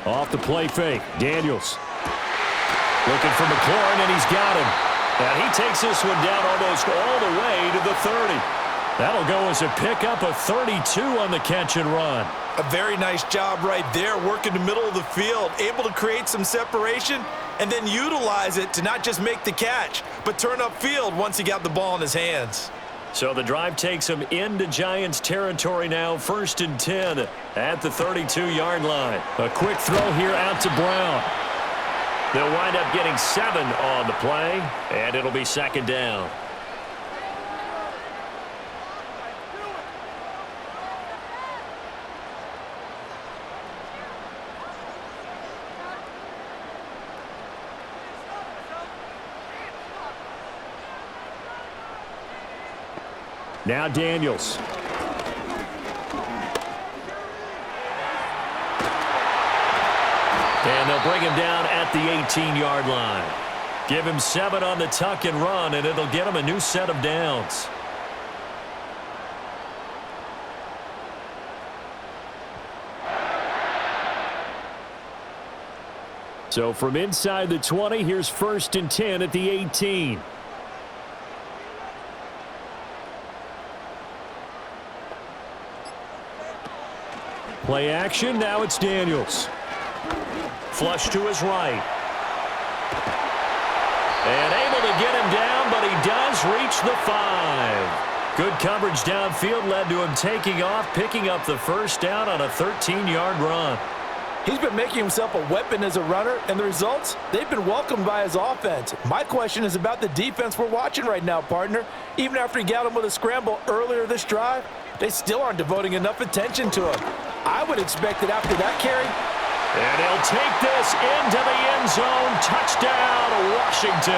Off the play fake, Daniels. Looking for McLaurin, and he's got him. And he takes this one down almost all the way to the 30. That'll go as a pickup of 32 on the catch and run. A very nice job right there, working the middle of the field, able to create some separation and then utilize it to not just make the catch, but turn upfield once he got the ball in his hands. So the drive takes him into Giants territory now, 1st and 10 at the 32-yard line. A quick throw here out to Brown. They'll wind up getting 7 on the play, and it'll be 2nd down. Now Daniels. And they'll bring him down at the 18-yard line. Give him 7 on the tuck and run, and it'll get him a new set of downs. So from inside the 20, here's 1st and 10 at the 18. Play action, now it's Daniels. Flush to his right. And able to get him down, but he does reach the 5. Good coverage downfield led to him taking off, picking up the 1st down on a 13-yard run. He's been making himself a weapon as a runner, and the results, they've been welcomed by his offense. My question is about the defense we're watching right now, partner. Even after he got him with a scramble earlier this drive, they still aren't devoting enough attention to him. I would expect that after that carry. And he'll take this into the end zone. Touchdown, Washington.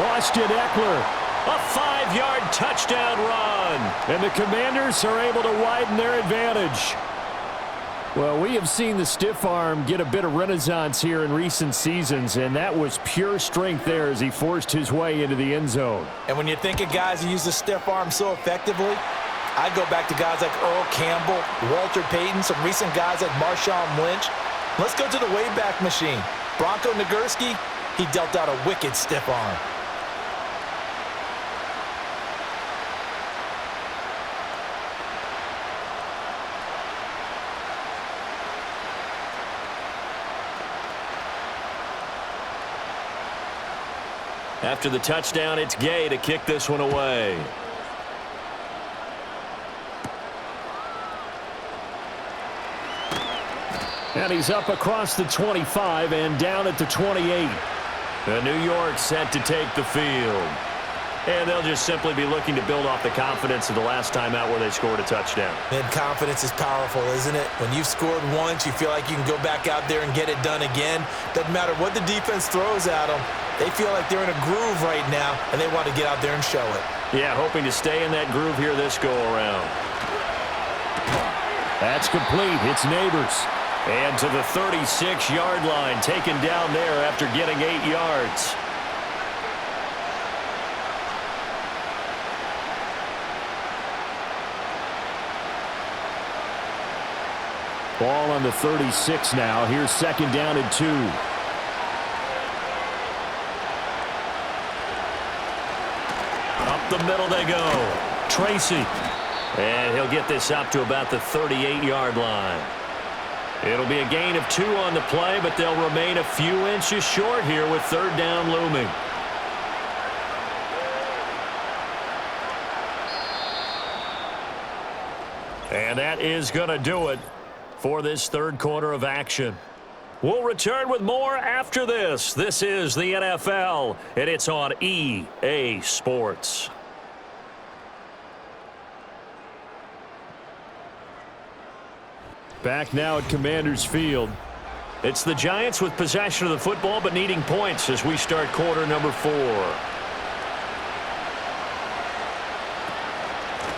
Austin Eckler. A 5-yard touchdown run. And the Commanders are able to widen their advantage. Well, we have seen the stiff arm get a bit of renaissance here in recent seasons, and that was pure strength there as he forced his way into the end zone. And when you think of guys who use the stiff arm so effectively, I go back to guys like Earl Campbell, Walter Payton, some recent guys like Marshawn Lynch. Let's go to the Wayback Machine. Bronco Nagurski, he dealt out a wicked stiff arm. After the touchdown, it's Gay to kick this one away. And he's up across the 25 and down at the 28. The New York set to take the field. And they'll just simply be looking to build off the confidence of the last time out where they scored a touchdown. And confidence is powerful, isn't it? When you've scored once, you feel like you can go back out there and get it done again. Doesn't matter what the defense throws at them. They feel like they're in a groove right now, and they want to get out there and show it. Yeah, hoping to stay in that groove here this go-around. That's complete. It's Neighbors. And to the 36-yard line, taken down there after getting 8 yards. Ball on the 36 now. Here's second down and 2. Up the middle they go. Tracy. And he'll get this up to about the 38-yard line. It'll be a gain of 2 on the play, but they'll remain a few inches short here with third down looming. And that is going to do it for this third quarter of action. We'll return with more after this. This is the NFL, and it's on EA Sports. Back now at Commanders Field. It's the Giants with possession of the football but needing points as we start quarter number 4.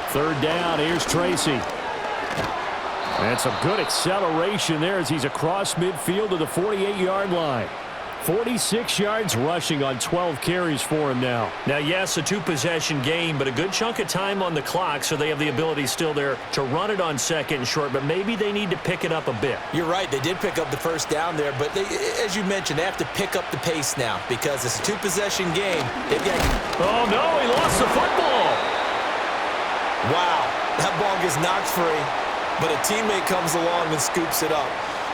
Third down. Here's Tracy. And some good acceleration there as he's across midfield to the 48-yard line. 46 yards rushing on 12 carries for him now. Now, yes, a 2-possession game, but a good chunk of time on the clock, so they have the ability still there to run it on second and short, but maybe they need to pick it up a bit. You're right. They did pick up the first down there, but they, as you mentioned, they have to pick up the pace now because it's a 2-possession game. They've got... Oh, no, he lost the football. Wow, that ball gets knocked free, but a teammate comes along and scoops it up.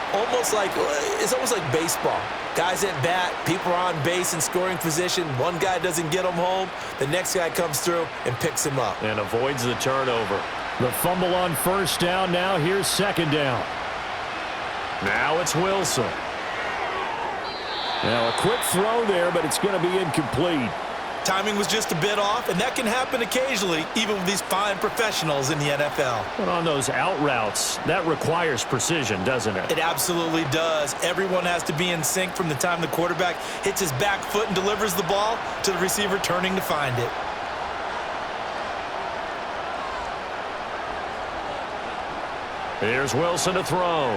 It's almost like baseball. Guys at bat, people are on base in scoring position. One guy doesn't get him home. The next guy comes through and picks him up. And avoids the turnover. The fumble on first down now. Here's second down. Now it's Wilson. Now a quick throw there, but it's going to be incomplete. Timing was just a bit off, and that can happen occasionally, even with these fine professionals in the NFL. But on those out routes, that requires precision, doesn't it? It absolutely does. Everyone has to be in sync from the time the quarterback hits his back foot and delivers the ball to the receiver turning to find it. Here's Wilson to throw.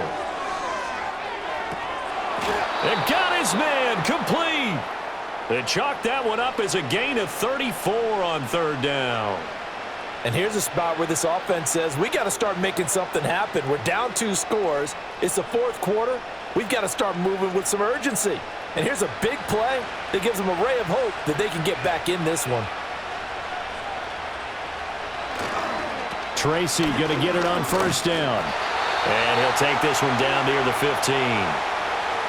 And got his man complete. They chalked that one up as a gain of 34 on third down. And here's a spot where this offense says, we got to start making something happen. We're down 2 scores. It's the fourth quarter. We've got to start moving with some urgency. And here's a big play that gives them a ray of hope that they can get back in this one. Tracy going to get it on first down. And he'll take this one down near the 15.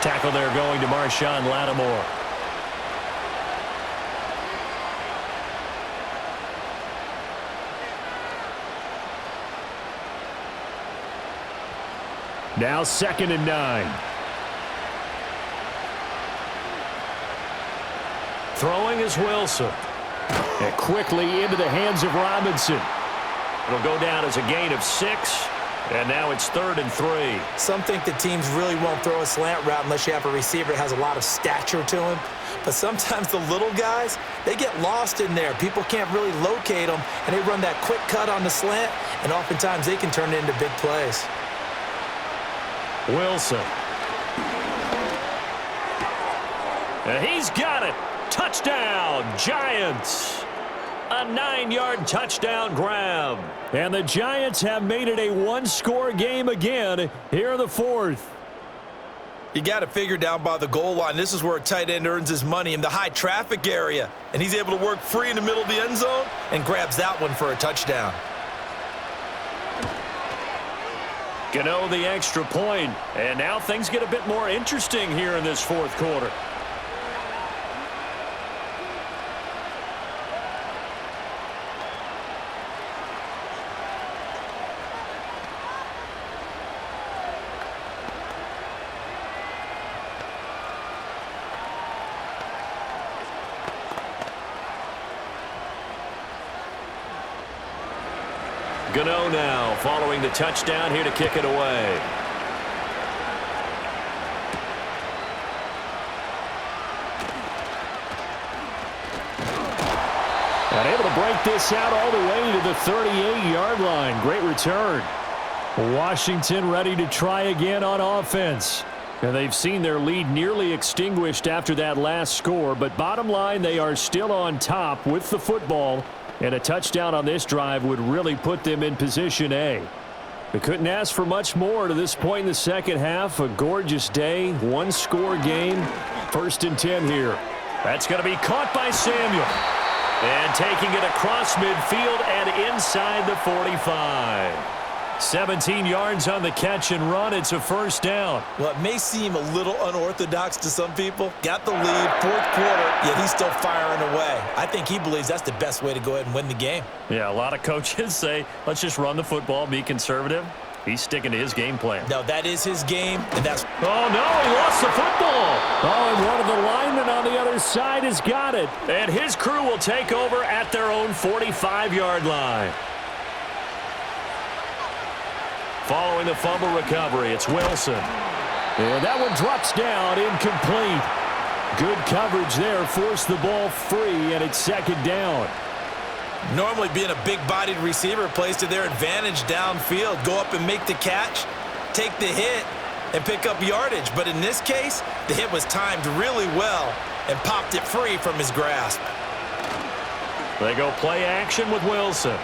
Tackle there going to Marshawn Lattimore. Now second and 9. Throwing is Wilson. And quickly into the hands of Robinson. It'll go down as a gain of 6. And now it's 3rd and 3. Some think the teams really won't throw a slant route unless you have a receiver that has a lot of stature to him. But sometimes the little guys, they get lost in there. People can't really locate them, and they run that quick cut on the slant, and oftentimes they can turn it into big plays. Wilson. And he's got it. Touchdown, Giants. A 9-yard touchdown grab. And the Giants have made it a one-score game again here in the fourth. You got it figured down by the goal line. This is where a tight end earns his money, in the high traffic area. And he's able to work free in the middle of the end zone and grabs that one for a touchdown. Gano the extra point. And now things get a bit more interesting here in this fourth quarter. Gano now following the touchdown here to kick it away. And able to break this out all the way to the 38-yard line. Great return. Washington ready to try again on offense. And they've seen their lead nearly extinguished after that last score. But bottom line, they are still on top with the football. And a touchdown on this drive would really put them in position A. They couldn't ask for much more to this point in the second half. A gorgeous day, one-score game. 1st and 10 here. That's going to be caught by Samuel. And taking it across midfield and inside the 45. 17 yards on the catch and run. It's a first down. Well, it may seem a little unorthodox to some people. Got the lead, fourth quarter, yet he's still firing away. I think he believes that's the best way to go ahead and win the game. Yeah, a lot of coaches say, let's just run the football, be conservative. He's sticking to his game plan. No, that is his game, and that's... Oh, no, he lost the football. Oh, and one of the linemen on the other side has got it. And his crew will take over at their own 45-yard line. Following the fumble recovery, it's Wilson. And that one drops down, incomplete. Good coverage there, forced the ball free, and it's second down. Normally being a big-bodied receiver plays to their advantage downfield. Go up and make the catch, take the hit, and pick up yardage. But in this case, the hit was timed really well and popped it free from his grasp. They go play action with Wilson.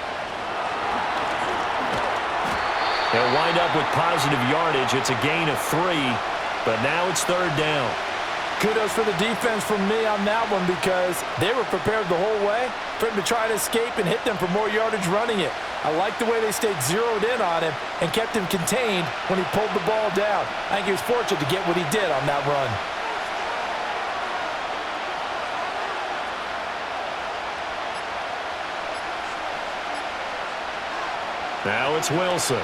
They'll wind up with positive yardage. It's a gain of 3, but now it's third down. Kudos for the defense from me on that one, because they were prepared the whole way for him to try to escape and hit them for more yardage running it. I like the way they stayed zeroed in on him and kept him contained when he pulled the ball down. I think he was fortunate to get what he did on that run. Now it's Wilson.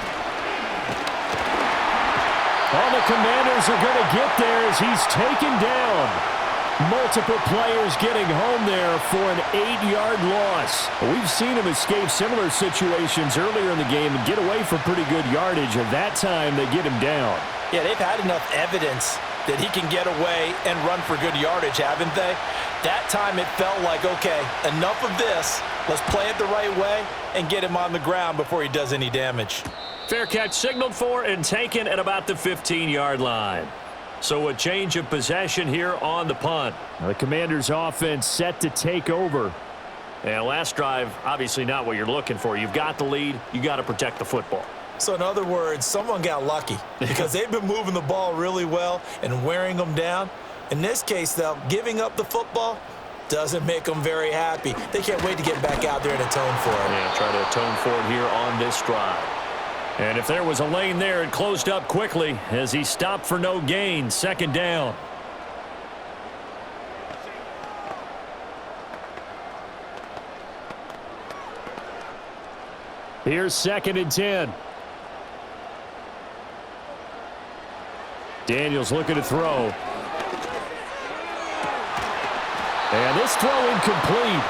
All the Commanders are going to get there as he's taken down. Multiple players getting home there for an 8-yard loss. We've seen him escape similar situations earlier in the game and get away for pretty good yardage, and that time they get him down. Yeah, they've had enough evidence that he can get away and run for good yardage, haven't they? That time it felt like, okay, enough of this. Let's play it the right way and get him on the ground before he does any damage. Fair catch signaled for and taken at about the 15-yard line. So a change of possession here on the punt. Now the Commanders' offense set to take over. And last drive, obviously not what you're looking for. You've got the lead. You got to protect the football. So in other words, someone got lucky because they've been moving the ball really well and wearing them down. In this case, though, giving up the football doesn't make them very happy. They can't wait to get back out there and atone for it. Yeah, try to atone for it here on this drive. And if there was a lane there, it closed up quickly as he stopped for no gain. Second down. Here's 2nd and 10. Daniels looking to throw. And this throw incomplete.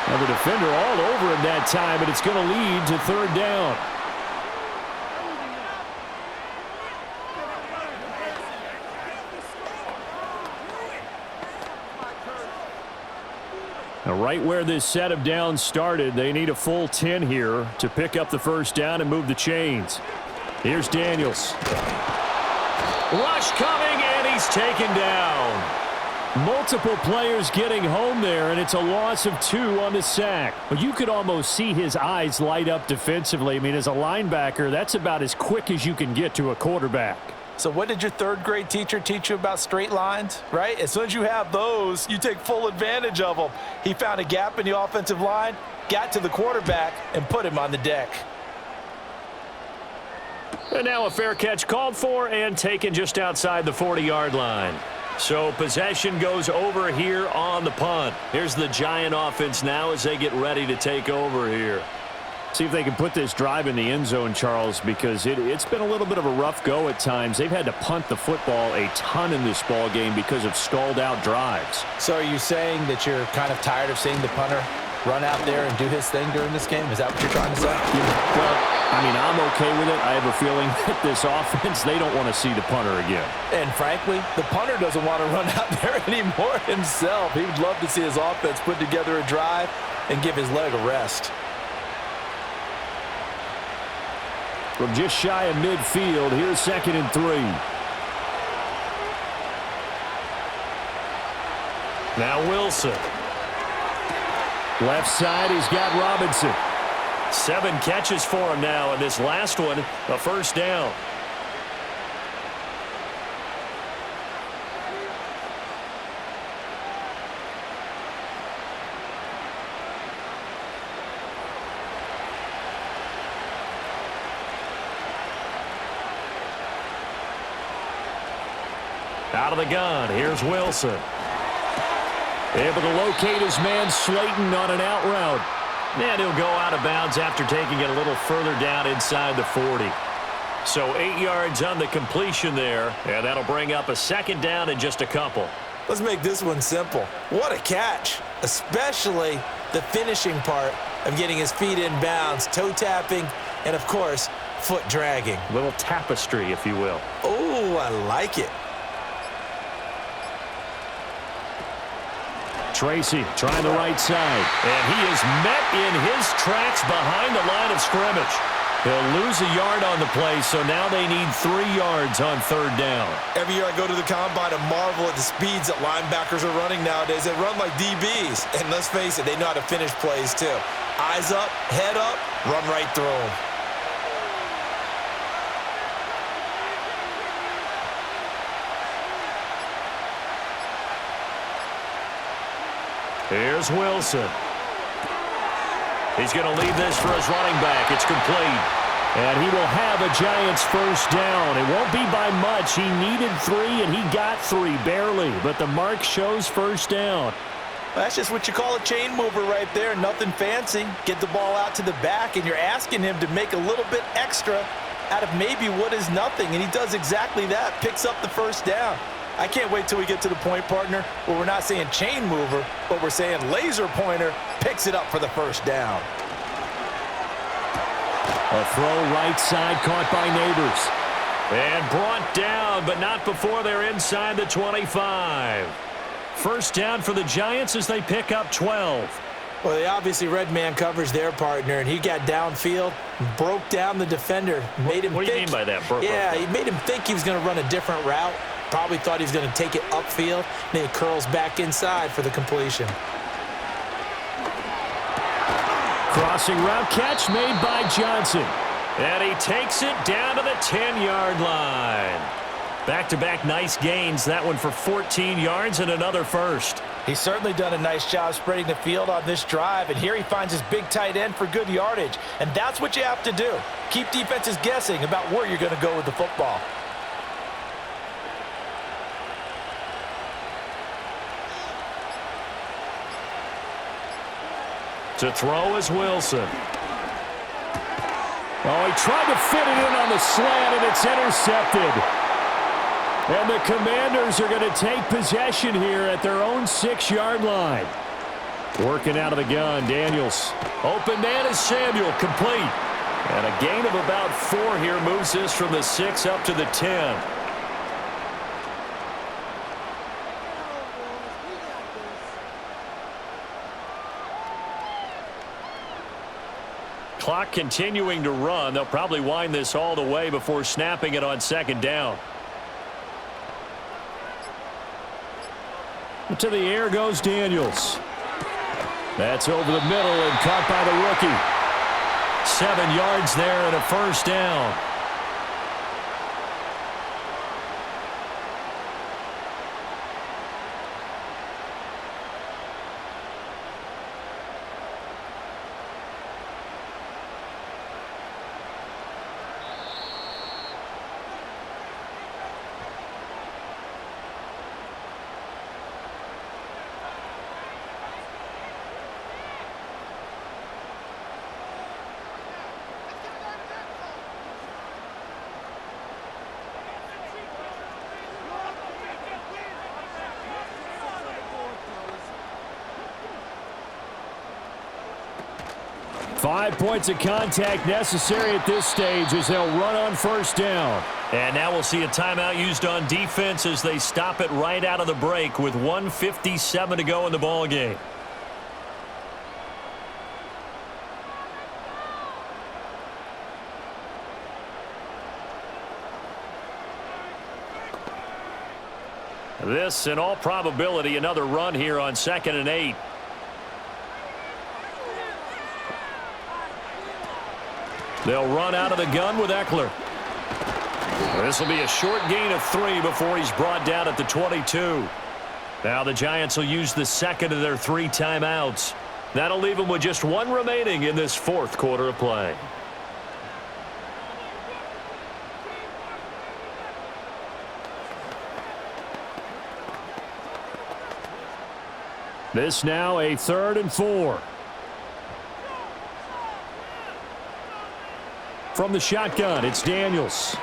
And the defender all over him that time, but it's going to lead to third down. Now, right where this set of downs started, they need a full 10 here to pick up the first down and move the chains. Here's Daniels. Rush coming, and he's taken down. Multiple players getting home there, and it's a loss of 2 on the sack. But you could almost see his eyes light up defensively. I mean, as a linebacker, that's about as quick as you can get to a quarterback. So what did your third-grade teacher teach you about straight lines, right? As soon as you have those, you take full advantage of them. He found a gap in the offensive line, got to the quarterback, and put him on the deck. And now a fair catch called for and taken just outside the 40-yard line. So possession goes over here on the punt. Here's the Giant offense now as they get ready to take over here. See if they can put this drive in the end zone, Charles, because it's been a little bit of a rough go at times. They've had to punt the football a ton in this ball game because of stalled-out drives. So are you saying that you're kind of tired of seeing the punter run out there and do his thing during this game? Is that what you're trying to say? Well, I mean, I'm okay with it. I have a feeling that this offense, they don't want to see the punter again. And frankly, the punter doesn't want to run out there anymore himself. He would love to see his offense put together a drive and give his leg a rest. From just shy of midfield, here's 2nd and 3. Now Wilson. Left side, he's got Robinson. 7 catches for him now, and this last one, a first down. Out of the gun, here's Wilson. Able to locate his man Slayton on an out route. And he'll go out of bounds after taking it a little further down inside the 40. So 8 yards on the completion there, and that'll bring up a 2nd down and just a couple. Let's make this one simple. What a catch, especially the finishing part of getting his feet in bounds, toe tapping, and of course, foot dragging. A little tapestry, if you will. Oh, I like it. Tracy trying the right side. And he is met in his tracks behind the line of scrimmage. He'll lose a yard on the play, so now they need 3 yards on 3rd down. Every year I go to the combine and marvel at the speeds that linebackers are running nowadays. They run like DBs. And let's face it, they know how to finish plays too. Eyes up, head up, run right through them. Here's Wilson. He's going to leave this for his running back. It's complete. And he will have a Giants first down. It won't be by much. He needed 3, and he got 3, barely. But the mark shows first down. That's just what you call a chain mover right there. Nothing fancy. Get the ball out to the back, and you're asking him to make a little bit extra out of maybe what is nothing. And he does exactly that, picks up the first down. I can't wait till we get to the point, partner, where we're not saying chain mover, but we're saying laser pointer picks it up for the first down. A throw right side caught by Neighbors. And brought down, but not before they're inside the 25. First down for the Giants as they pick up 12. Well, they obviously read man coverage their partner, and he got downfield, broke down the defender, made him think. What do you mean by that? Yeah, he made him think he was going to run a different route. Probably thought he was going to take it upfield. Then he curls back inside for the completion. Crossing route catch made by Johnson. And he takes it down to the 10-yard line. Back-to-back nice gains. That one for 14 yards and another first. He's certainly done a nice job spreading the field on this drive, and here he finds his big tight end for good yardage. And that's what you have to do. Keep defenses guessing about where you're going to go with the football. To throw is Wilson. Oh, he tried to fit it in on the slant, and it's intercepted. And the Commanders are going to take possession here at their own 6-yard line. Working out of the gun, Daniels. Open man is Samuel, complete. And a gain of about 4 here moves this from the 6 up to the 10. Clock continuing to run. They'll probably wind this all the way before snapping it on 2nd down. To the air goes Daniels. That's over the middle and caught by the rookie. 7 yards there and a first down. Five points of contact necessary at this stage as they'll run on first down. And now we'll see a timeout used on defense as they stop it right out of the break with 1:57 to go in the ball game. This, in all probability, another run here on 2nd and 8. They'll run out of the gun with Eckler. This will be a short gain of 3 before he's brought down at the 22. Now the Giants will use the second of their 3 timeouts. That'll leave them with just 1 remaining in this 4th quarter of play. This now a 3rd and 4. From the shotgun, it's Daniels.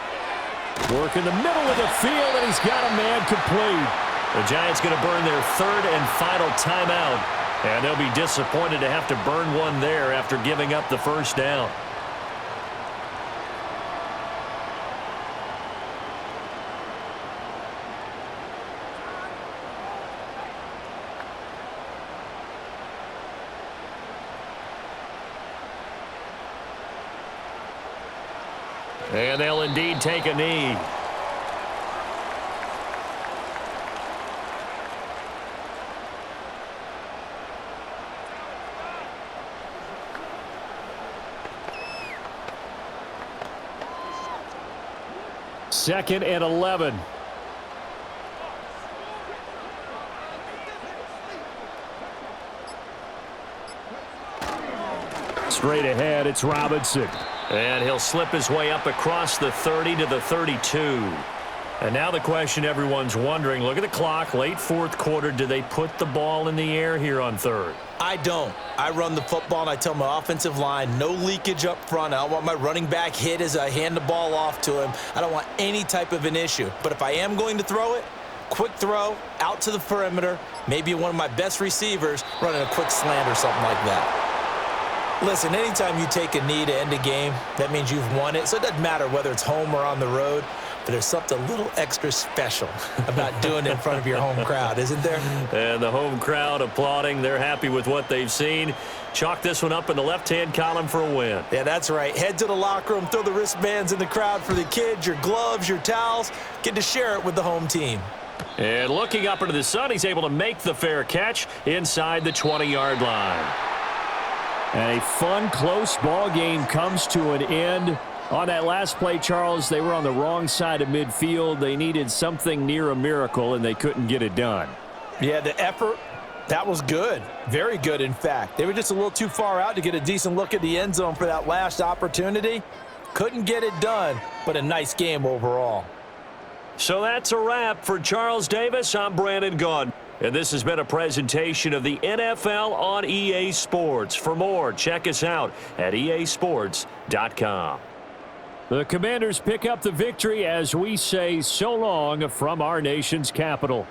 Work in the middle of the field, and he's got a man complete. The Giants going to burn their 3rd and final timeout, and they'll be disappointed to have to burn one there after giving up the first down. And they'll indeed take a knee. Second and 11. Straight ahead, it's Robinson. And he'll slip his way up across the 30 to the 32. And now the question everyone's wondering, look at the clock, late 4th quarter, do they put the ball in the air here on 3rd? I don't. I run the football, and I tell my offensive line, no leakage up front. I don't want my running back hit as I hand the ball off to him. I don't want any type of an issue. But if I am going to throw it, quick throw, out to the perimeter, maybe one of my best receivers running a quick slant or something like that. Listen, anytime you take a knee to end a game, that means you've won it. So it doesn't matter whether it's home or on the road, but there's something a little extra special about doing it in front of your home crowd, isn't there? And the home crowd applauding. They're happy with what they've seen. Chalk this one up in the left-hand column for a win. Yeah, that's right. Head to the locker room, throw the wristbands in the crowd for the kids, your gloves, your towels. Get to share it with the home team. And looking up into the sun, he's able to make the fair catch inside the 20-yard line. And a fun, close ball game comes to an end. On that last play, Charles, they were on the wrong side of midfield. They needed something near a miracle, and they couldn't get it done. Yeah, the effort, that was good. Very good, in fact. They were just a little too far out to get a decent look at the end zone for that last opportunity. Couldn't get it done, but a nice game overall. So that's a wrap for Charles Davis. I'm Brandon Gaudin. And this has been a presentation of the NFL on EA Sports. For more, check us out at easports.com. The Commanders pick up the victory as we say so long from our nation's capital.